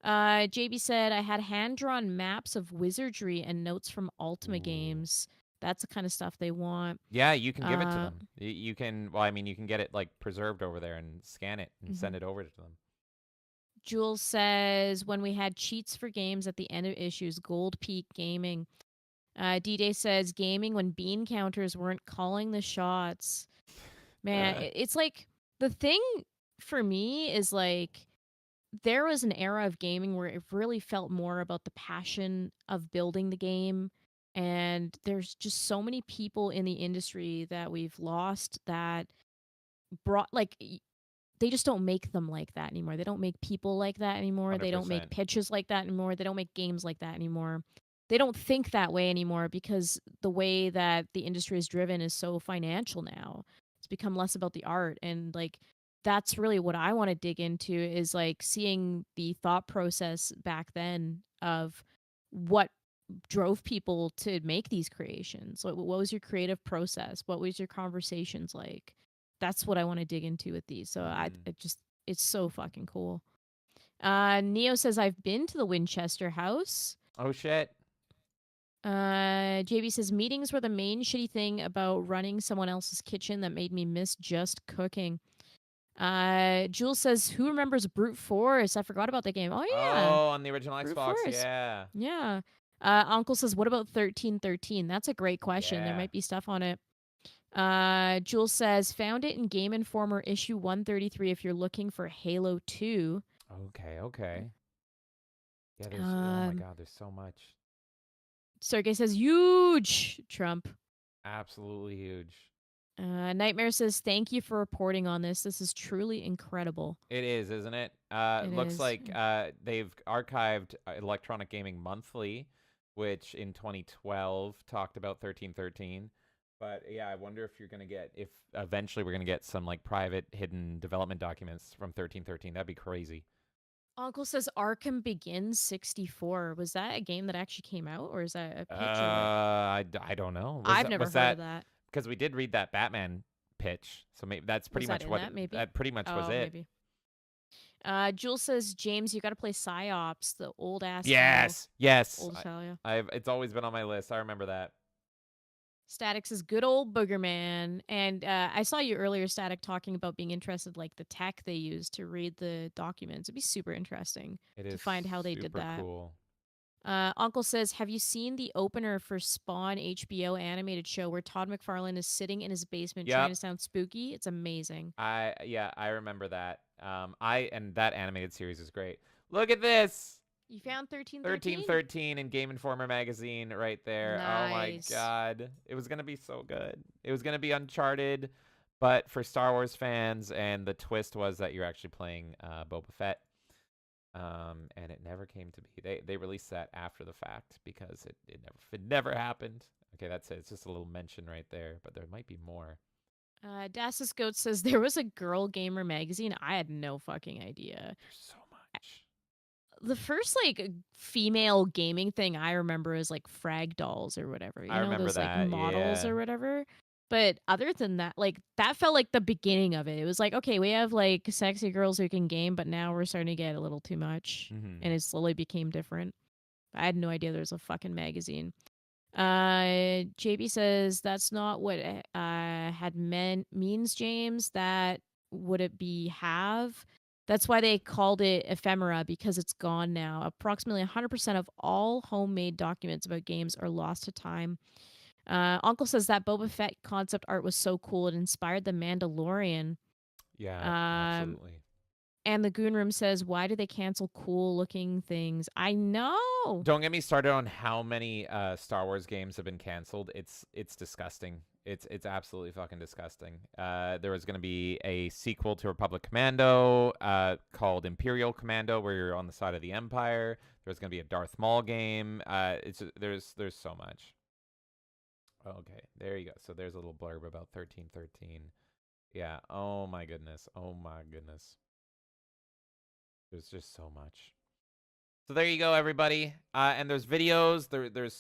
JB said, I had hand-drawn maps of wizardry and notes from Ultima games. That's the kind of stuff they want. Yeah, you can give it to them. You can, well, I mean, you can get it like preserved over there and scan it and send it over to them. Jules says, when we had cheats for games at the end of issues, Gold Peak Gaming. D-Day says, gaming when bean counters weren't calling the shots. Man, it's like, the thing for me is like, there was an era of gaming where it really felt more about the passion of building the game. And there's just so many people in the industry that we've lost that brought, like, they just don't make them like that anymore. They don't make people like that anymore. 100%. They don't make pitches like that anymore. They don't make games like that anymore. They don't think that way anymore because the way that the industry is driven is so financial now. It's become less about the art. And, like, that's really what I want to dig into is, like, seeing the thought process back then of what drove people to make these creations. Like, what was your creative process? What was your conversations like? That's what I want to dig into with these. So it's so fucking cool. Neo says, I've been to the Winchester house. Oh, shit. JB says, meetings were the main shitty thing about running someone else's kitchen that made me miss just cooking. Jules says, who remembers Brute Force? I forgot about that game. Oh, yeah. Oh, on the original Brute Xbox, Force. yeah. Yeah. Uncle says, what about 1313? That's a great question. Yeah. There might be stuff on it. Jules says, found it in Game Informer issue 133 if you're looking for Halo 2. Okay. Yeah, there's, oh my God, there's so much. Sergey says, huge, Trump. Absolutely huge. Nightmare says, thank you for reporting on this. This is truly incredible. It is, isn't it? It looks is. like they've archived Electronic Gaming Monthly, which in 2012 talked about 1313. But yeah, I wonder if if eventually we're going to get some like private hidden development documents from 1313. That'd be crazy. Uncle says Arkham Begins 64. Was that a game that actually came out, or is that a pitch? I don't know. I've never heard of that. Because we did read that Batman pitch, so maybe that's pretty much what that pretty much was it. Maybe. Jules says, James, you got to play Psyops, the old ass. Yes. Old style, yeah. It's always been on my list. I remember that. Static says, good old Boogerman. And I saw you earlier, Static, talking about being interested, like the tech they use to read the documents. It'd be super interesting to find how they did that. Cool. Uncle says, have you seen the opener for Spawn HBO animated show where Todd McFarlane is sitting in his basement trying to sound spooky? It's amazing. I remember that. And that animated series is great. Look at this. You found 1313? 1313 in Game Informer magazine right there. Nice. Oh my god. It was going to be so good. It was going to be Uncharted, but for Star Wars fans, and the twist was that you're actually playing Boba Fett. And it never came to be. They released that after the fact because it never happened. Okay, that's it. It's just a little mention right there, but there might be more. Dassus Goat says there was a girl gamer magazine. I had no fucking idea. There's so much. The first like female gaming thing I remember is like Frag Dolls or whatever. You I know, remember those that, like models yeah. or whatever. But other than that, like that felt like the beginning of it. It was like, okay, we have like sexy girls who can game, but now we're starting to get a little too much. And it slowly became different. I had no idea there was a fucking magazine. JB says that's not what means, James. That would it be have? That's why they called it ephemera, because it's gone now. Approximately 100% of all homemade documents about games are lost to time. Uncle says that Boba Fett concept art was so cool it inspired The Mandalorian. Yeah, absolutely. And the Goon Room says, why do they cancel cool-looking things? I know! Don't get me started on how many Star Wars games have been canceled. It's disgusting. It's absolutely fucking disgusting. There was going to be a sequel to Republic Commando called Imperial Commando, where you're on the side of the Empire. There's going to be a Darth Maul game. There's so much. Okay, there you go. So there's a little blurb about 1313. Yeah. Oh my goodness. Oh my goodness. There's just so much. So there you go, everybody. And there's videos. There's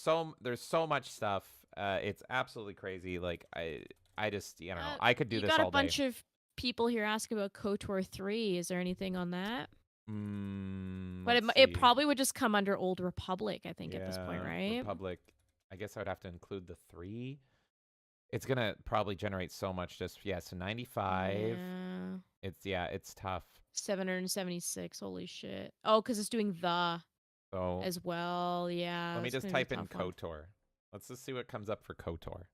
so much stuff. It's absolutely crazy. Like I just, you know, I could do this all day. You got a bunch of people here asking about KOTOR 3. Is there anything on that? But it probably would just come under Old Republic, I think, at this point, right? Republic. I guess I would have to include the 3. It's gonna probably generate so much. Just so 95. Yeah. It's tough. 776. Holy shit. Oh, because it's doing as well. Yeah. Let me just type in KOTOR. Let's just see what comes up for KOTOR.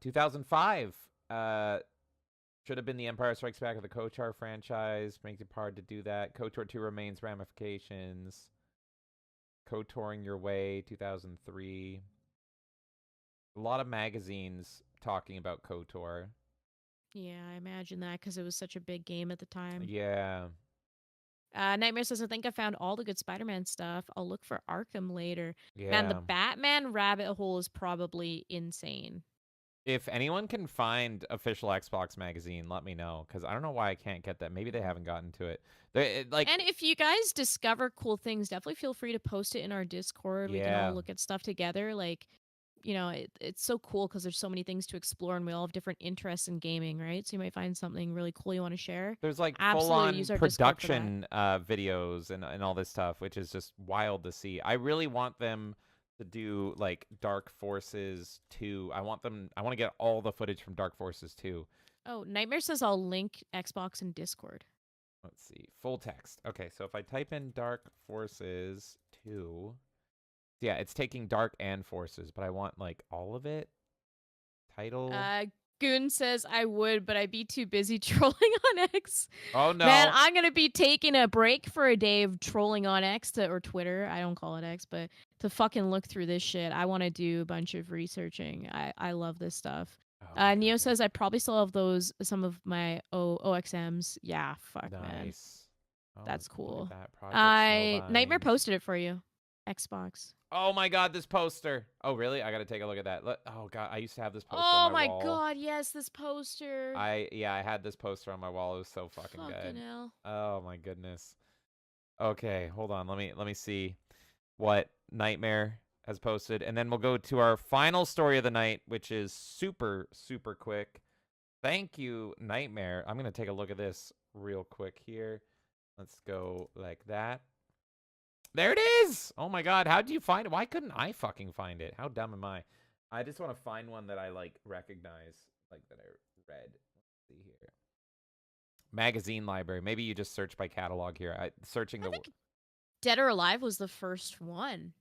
2005. Should have been The Empire Strikes Back of the KOTOR franchise. Makes it hard to do that. KOTOR 2 remains ramifications. KOTORing Your Way, 2003. A lot of magazines talking about KOTOR. Yeah, I imagine that because it was such a big game at the time. Yeah. Nightmare says, I think I found all the good Spider-Man stuff. I'll look for Arkham later. Yeah. Man, the Batman rabbit hole is probably insane. If anyone can find official Xbox magazine, let me know, because I don't know why I can't get that. Maybe they haven't gotten to it. And if you guys discover cool things, definitely feel free to post it in our Discord. We can all look at stuff together. Like, you know, it's so cool because there's so many things to explore, and we all have different interests in gaming, right? So you might find something really cool you want to share. There's like full-on production videos and all this stuff, which is just wild to see. I really want them to do like Dark Forces 2. I want to get all the footage from Dark Forces 2. Oh, Nightmare says I'll link Xbox and Discord. Let's see. Full text. Okay, so if I type in Dark Forces 2, yeah, it's taking Dark and Forces, but I want like all of it. Title. Goon says I would, but I'd be too busy trolling on X. Oh no. Man, I'm gonna be taking a break for a day of trolling on X or Twitter. I don't call it X, but to fucking look through this shit. I want to do a bunch of researching. I love this stuff. Neo says I probably still have some of my OXMs. Yeah, fuck man. Oh, that's cool. That Nightmare posted it for you. Xbox. Oh my god, this poster. Oh really? I gotta take a look at that. Oh god, I used to have this poster oh on my wall. Oh my god, yes, this poster. I had this poster on my wall. It was so fucking good. Hell. Oh my goodness. Okay, hold on. Let me see what Nightmare has posted, and then we'll go to our final story of the night, which is super quick. Thank you, Nightmare. I'm gonna take a look at this real quick here. Let's go like that. There it is! Oh my god, how did you find it? Why couldn't I fucking find it? How dumb am I? I just want to find one that I, like, recognize, like, that I read. Let's see here. Magazine library. Maybe you just search by catalog here. I think Dead or Alive was the first one.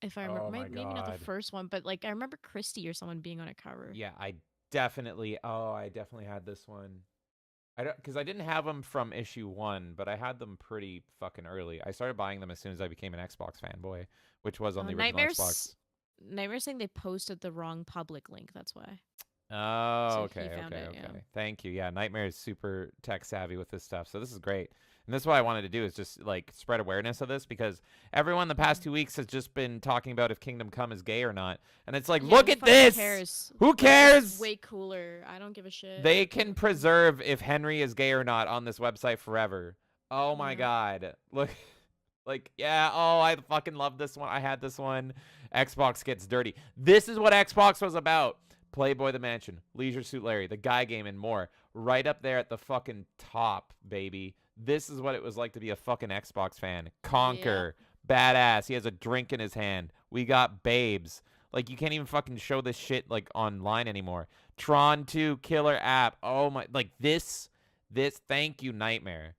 If I remember. Oh my maybe not the first one, but, like, I remember Christy or someone being on a cover. Yeah, I definitely had this one. because I didn't have them from issue 1, but I had them pretty fucking early. I started buying them as soon as I became an Xbox fanboy, which was on the original Xbox. Nightmare's saying they posted the wrong public link. That's why. Oh, So okay, he found okay, it, okay. yeah. Thank you. Yeah, Nightmare is super tech savvy with this stuff, so this is great. And this is what I wanted to do is just like spread awareness of this because everyone the past 2 weeks has just been talking about if Kingdom Come is gay or not, and it's like, Yeah, look who at fucking this. cares? Who Like, this cares? is way cooler. I don't give a shit. They can preserve if Henry is gay or not on this website forever. Oh my god. Look. Like, yeah, oh, I fucking love this one. I had this one. Xbox gets dirty. This is what Xbox was about. Playboy the Mansion, Leisure Suit Larry, The Guy Game, and more. Right up there at the fucking top, baby. This is what it was like to be a fucking Xbox fan. Conquer. Badass. He has a drink in his hand. We got babes. Like, you can't even fucking show this shit, like, online anymore. Tron 2, killer app. Oh, my. Like, this, thank you, Nightmare.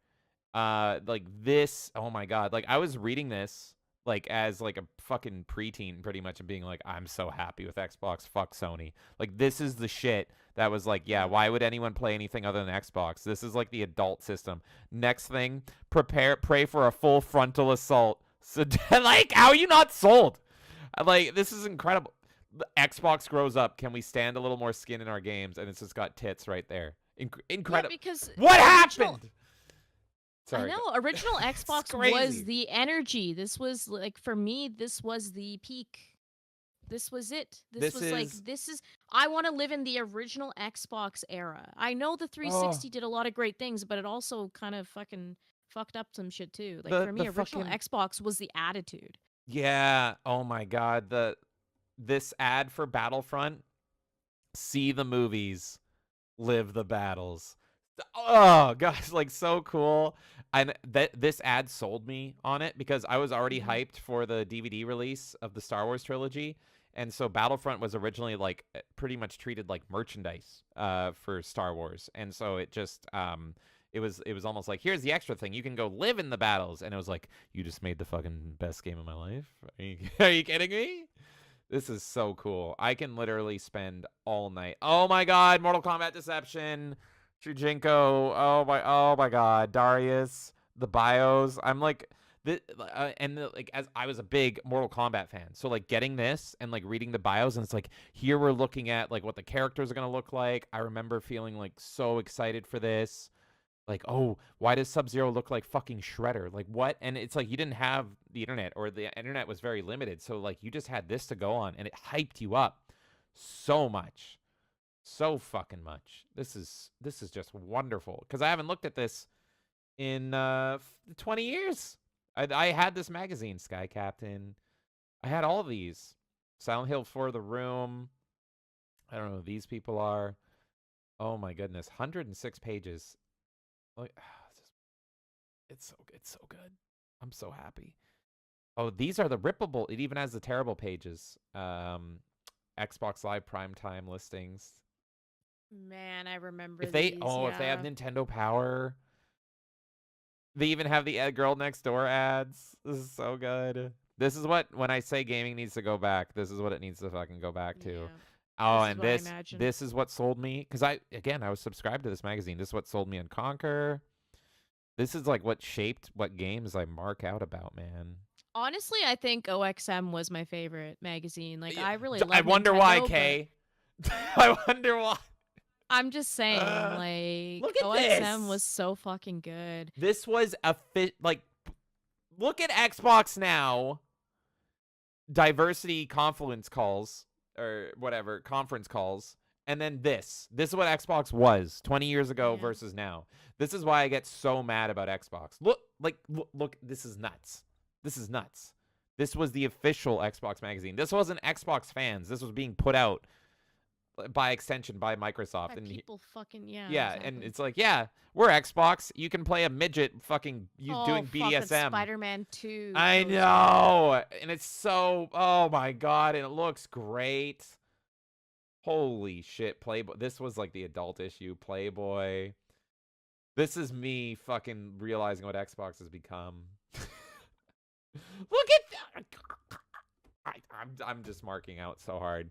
Like, this, oh, my God. Like, I was reading this, like, as, like, a fucking preteen, pretty much, and being like, I'm so happy with Xbox. Fuck Sony. Like, this is the shit that was like, yeah, why would anyone play anything other than Xbox? This is, like, the adult system. Next thing, pray for a full frontal assault. So, like, how are you not sold? Like, this is incredible. The Xbox grows up. Can we stand a little more skin in our games? And it's just got tits right there. Incredible. Yeah, because what happened? Sorry. I know. Original Xbox was the energy. This was, like, for me, this was the peak. This was it. This was like, I want to live in the original Xbox era. I know the 360 did a lot of great things, but it also kind of fucking fucked up some shit too. Like, for me, original Xbox was the attitude. Yeah. Oh my God. This ad for Battlefront. See the movies, live the battles. Oh, gosh, like, so cool. And this ad sold me on it because I was already hyped for the DVD release of the Star Wars trilogy. And so Battlefront was originally, like, pretty much treated like merchandise for Star Wars. And so it just it was almost like, here's the extra thing. You can go live in the battles. And it was like, you just made the fucking best game of my life. Are you kidding me? This is so cool. I can literally spend all night. Oh my God, Mortal Kombat Deception. Chujinko, oh my God, Darius, the bios. I'm like, like, as I was a big Mortal Kombat fan, so like getting this and like reading the bios, and it's like, here we're looking at like what the characters are gonna look like. I remember feeling like so excited for this. Like, oh, why does Sub-Zero look like fucking Shredder? Like, what? And it's like, you didn't have the internet, or the internet was very limited, so like you just had this to go on, and it hyped you up so much. So fucking much. This is just wonderful because I haven't looked at this in 20 years. I had this magazine, Sky Captain. I had all of these. Silent Hill 4, The Room. I don't know who these people are. Oh my goodness, 106 pages. Like, it's so good. I'm so happy. Oh, these are the rippable. It even has the terrible pages. Xbox Live Primetime listings. Man, I remember if they these, if they have Nintendo Power. They even have the Girl Next Door ads. This is so good. This is what, when I say gaming needs to go back, this is what it needs to fucking go back to. Yeah. Oh, and this is what sold me, because I was subscribed to this magazine. This is what sold me on Conquer. This is like what shaped what games I mark out about, man. Honestly, I think OXM was my favorite magazine. Like, I really love I wonder Nintendo, why, Kay. I wonder why. I'm just saying, like, look at OXM this. was so fucking good. This was like, look at Xbox now. Diversity confluence calls, or whatever, conference calls. And then this is what Xbox was 20 years ago versus now. This is why I get so mad about Xbox. Look, this is nuts. This is nuts. This was the official Xbox magazine. This wasn't Xbox fans. This was being put out by extension by Microsoft. By people fucking, yeah, exactly. And it's like, yeah, we're Xbox. You can play a midget fucking doing BDSM. Spider-Man 2. I know. And it's so, oh my God, and it looks great. Holy shit, Playboy. This was like the adult issue, Playboy. This is me fucking realizing what Xbox has become. Look at that. I'm just marking out so hard.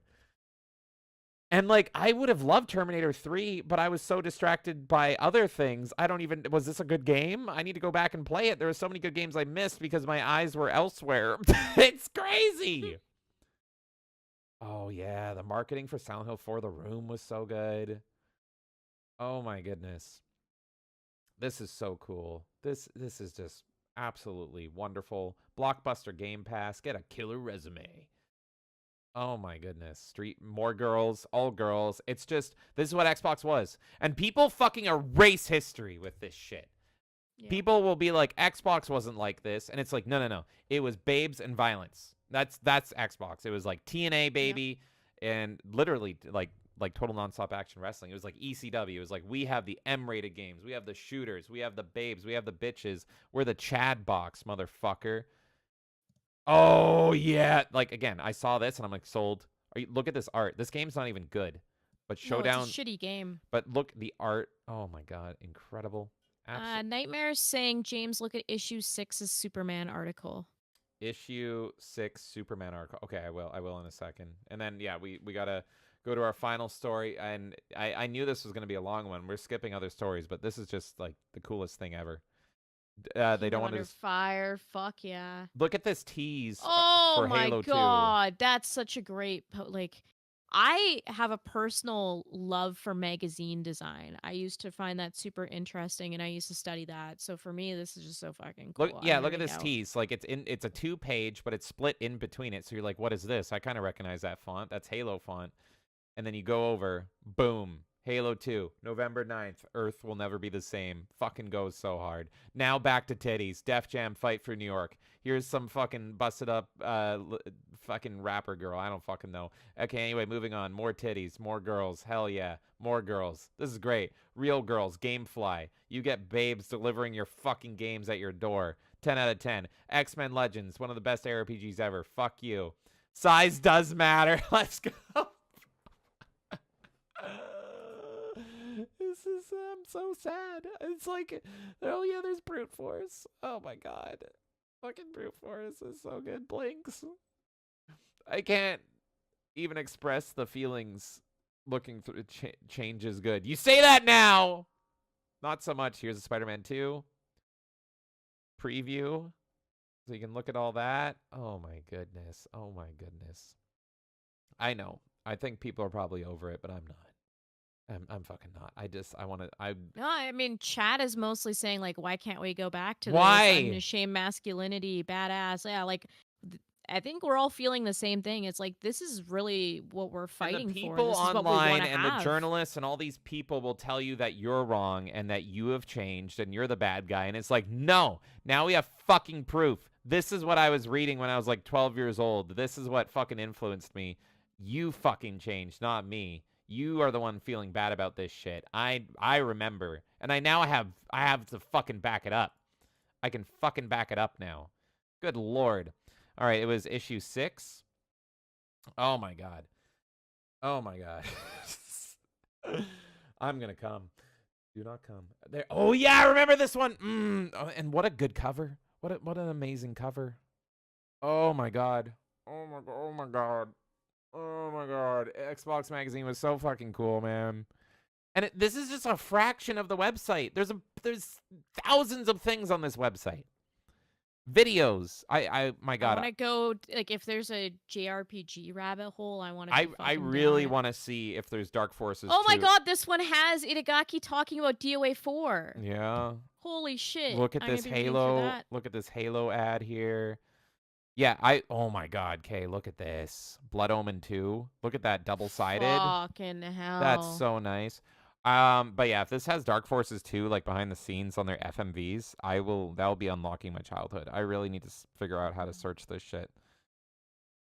And, like, I would have loved Terminator 3, but I was so distracted by other things. Was this a good game? I need to go back and play it. There were so many good games I missed because my eyes were elsewhere. It's crazy. Oh, yeah. The marketing for Silent Hill 4 The Room was so good. Oh, my goodness. This is so cool. This is just absolutely wonderful. Blockbuster Game Pass. Get a killer resume. Oh my goodness. More girls, all girls. It's just, this is what Xbox was. And people fucking erase history with this shit. Yeah. People will be like, Xbox wasn't like this. And it's like, no. It was babes and violence. That's Xbox. It was like TNA, baby. Yep. And literally like total nonstop action wrestling. It was like ECW. It was like, we have the M-rated games. We have the shooters. We have the babes. We have the bitches. We're the Chad box, motherfucker. Oh, yeah. Like, again, I saw this, and I'm like, sold. Look at this art. This game's not even good. But Showdown... No, it's a shitty game. But look, the art. Oh, my God. Incredible. Nightmare's saying, James, look at issue 6's Superman article. Issue 6 Superman article. Okay, I will in a second. And then, yeah, we got to go to our final story. And I knew this was going to be a long one. We're skipping other stories, but this is just, like, the coolest thing ever. They don't want to fire. Fuck yeah! Look at this tease. Oh for Halo my god, that's such a great like. I have a personal love for magazine design. I used to find that super interesting, and I used to study that. So for me, this is just so fucking cool. Look at this tease. Like it's a 2-page, but it's split in between it. So you're like, what is this? I kind of recognize that font. That's Halo font. And then you go over, boom. Halo 2, November 9th. Earth will never be the same. Fucking goes so hard. Now back to titties. Def Jam fight for New York. Here's some fucking busted up fucking rapper girl. I don't fucking know. Okay, anyway, moving on. More titties. More girls. Hell yeah. More girls. This is great. Real girls. Gamefly. You get babes delivering your fucking games at your door. 10 out of 10. X-Men Legends. One of the best RPGs ever. Fuck you. Size does matter. Let's go. This is, I'm so sad. It's like, oh yeah, there's Brute Force. Oh my god. Fucking Brute Force is so good. Blinks. I can't even express the feelings looking through change is good. You say that now! Not so much. Here's a Spider-Man 2 preview. So you can look at all that. Oh my goodness. Oh my goodness. I know. I think people are probably over it, but I'm not. I'm fucking not. No, I mean, chat is mostly saying, like, why can't we go back to why? This? Shame masculinity, badass. Yeah, like, I think we're all feeling the same thing. It's like, this is really what we're fighting and the people for. This online is what we and the journalists and all these people will tell you that you're wrong and that you have changed and you're the bad guy. And it's like, no, now we have fucking proof. This is what I was reading when I was like 12 years old. This is what fucking influenced me. You fucking changed, not me. You are the one feeling bad about this shit. I remember. And I have to fucking back it up. I can fucking back it up now. Good lord. All right, it was issue 6. Oh my god. Oh my god. I'm going to come. Do not come. There. Oh yeah, I remember this one. Oh, and what a good cover. What an amazing cover. Oh my god. Oh my god. Oh my god. Xbox Magazine was so fucking cool, man. And this is just a fraction of the website. There's thousands of things on this website. Videos. My god. I want to go, like, if there's a JRPG rabbit hole, I want to I really want to see if there's Dark Forces. Oh my god, this one has Itagaki talking about DOA 4. Yeah. Holy shit. Look at this Halo. Look at this Halo ad here. Yeah, oh my god, Kay, look at this. Blood Omen 2. Look at that double-sided. Fucking hell. That's so nice. But yeah, if this has Dark Forces 2, like, behind the scenes on their FMVs, that'll be unlocking my childhood. I really need to figure out how to search this shit.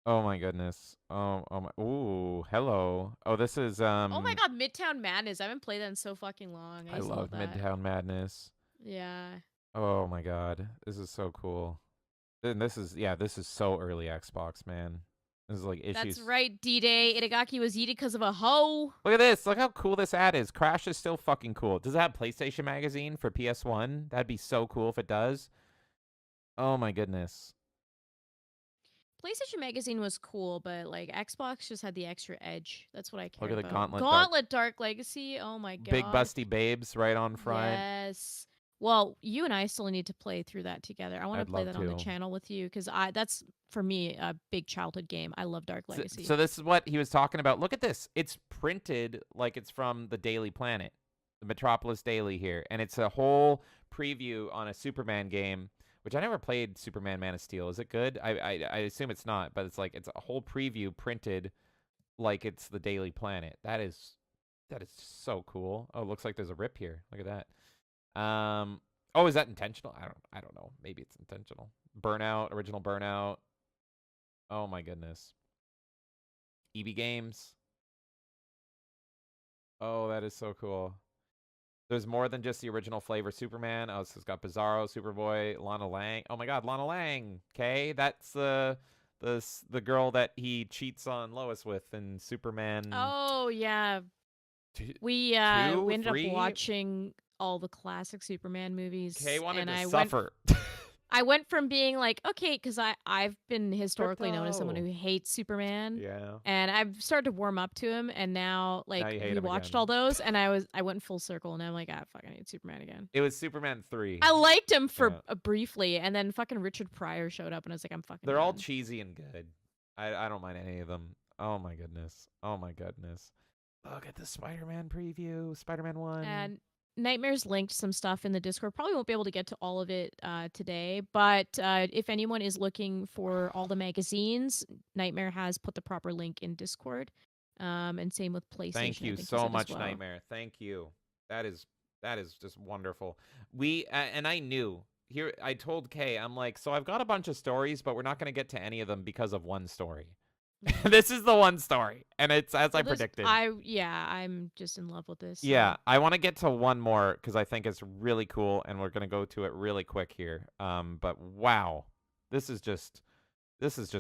Oh my goodness. Oh my, ooh, hello. Oh, this is, Oh my god, Midtown Madness. I haven't played that in so fucking long. I love Midtown Madness. Yeah. Oh my god, this is so cool. And this is so early Xbox, man. This is like issues. That's right, D-Day. Itagaki was eaten because of a hoe. Look at this. Look how cool this ad is. Crash is still fucking cool. Does it have PlayStation Magazine for PS1? That'd be so cool if it does. Oh my goodness. PlayStation Magazine was cool, but like Xbox just had the extra edge. That's what I care Look at about. the Gauntlet Gauntlet Dark Legacy. Oh my god. Big busty babes right on front. Yes. Well, you and I still need to play through that together. I want to I'd play love that on the to. channel with you because that's for me a big childhood game. I love Dark Legacy. So this is what he was talking about. Look at this. It's printed like it's from the Daily Planet, the Metropolis Daily here, and it's a whole preview on a Superman game, which I never played. Superman Man of Steel. Is it good? I assume it's not, but it's like it's a whole preview printed like it's the Daily Planet. That is so cool. Oh, it looks like there's a rip here. Look at that. Oh, is that intentional? I don't know. Maybe it's intentional. Burnout, original Burnout. Oh my goodness. EB Games. Oh, that is so cool. There's more than just the original flavor Superman. Oh, so it's got Bizarro, Superboy, Lana Lang. Oh my god, Lana Lang. Okay, that's the girl that he cheats on Lois with in Superman. Oh yeah. We ended up watching all the classic Superman movies. Kay wanted and to suffer. I went from being like, okay, because I've been historically known as someone who hates Superman. Yeah. And I've started to warm up to him, and now we watched all those, and I went full circle, and I'm like, fuck, I need Superman again. It was Superman 3. I liked him for briefly, and then fucking Richard Pryor showed up, and I was like, I'm fucking. They're all cheesy and good. I don't mind any of them. Oh my goodness. Oh my goodness. Look at the Spider-Man preview. Spider-Man 1. And Nightmare's linked some stuff in the Discord. Probably won't be able to get to all of it today, but if anyone is looking for all the magazines, Nightmare has put the proper link in Discord. And same with PlayStation. Thank you so much, Nightmare. Thank you. That is just wonderful. And I knew here. I told Kay, I'm like, so I've got a bunch of stories, but we're not going to get to any of them because of one story. This is the one story, and it's as I predicted. I'm just in love with this. Yeah, I want to get to one more because I think it's really cool, and we're gonna go to it really quick here. But wow, this is just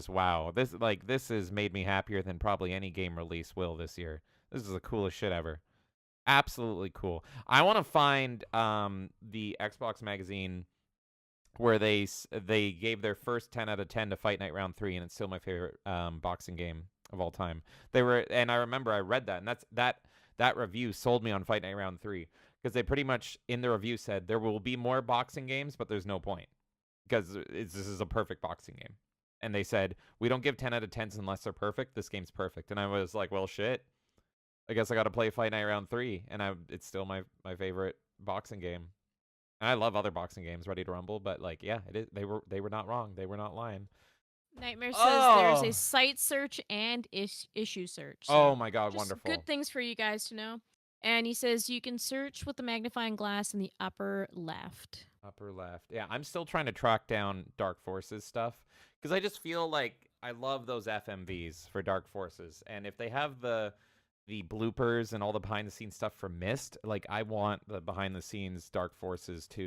wow. This has made me happier than probably any game release will this year. This is the coolest shit ever. Absolutely cool. I want to find the Xbox magazine where they gave their first 10 out of 10 to Fight Night Round 3, and it's still my favorite boxing game of all time. And I remember I read that, and that review sold me on Fight Night Round 3, because they pretty much in the review said there will be more boxing games, but there's no point, because this is a perfect boxing game. And they said, we don't give 10 out of 10s unless they're perfect. This game's perfect. And I was like, well, shit. I guess I got to play Fight Night Round 3, and it's still my favorite boxing game. And I love other boxing games, Ready to Rumble, but like, yeah, it is. They were not wrong. They were not lying. Nightmare says there's a site search and issue search. So oh my god, just wonderful. Good things for you guys to know. And he says you can search with the magnifying glass in the upper left. Upper left. Yeah, I'm still trying to track down Dark Forces stuff, because I just feel like I love those FMVs for Dark Forces. And if they have the bloopers and all the behind-the-scenes stuff from Myst, like, I want the behind-the-scenes Dark Forces to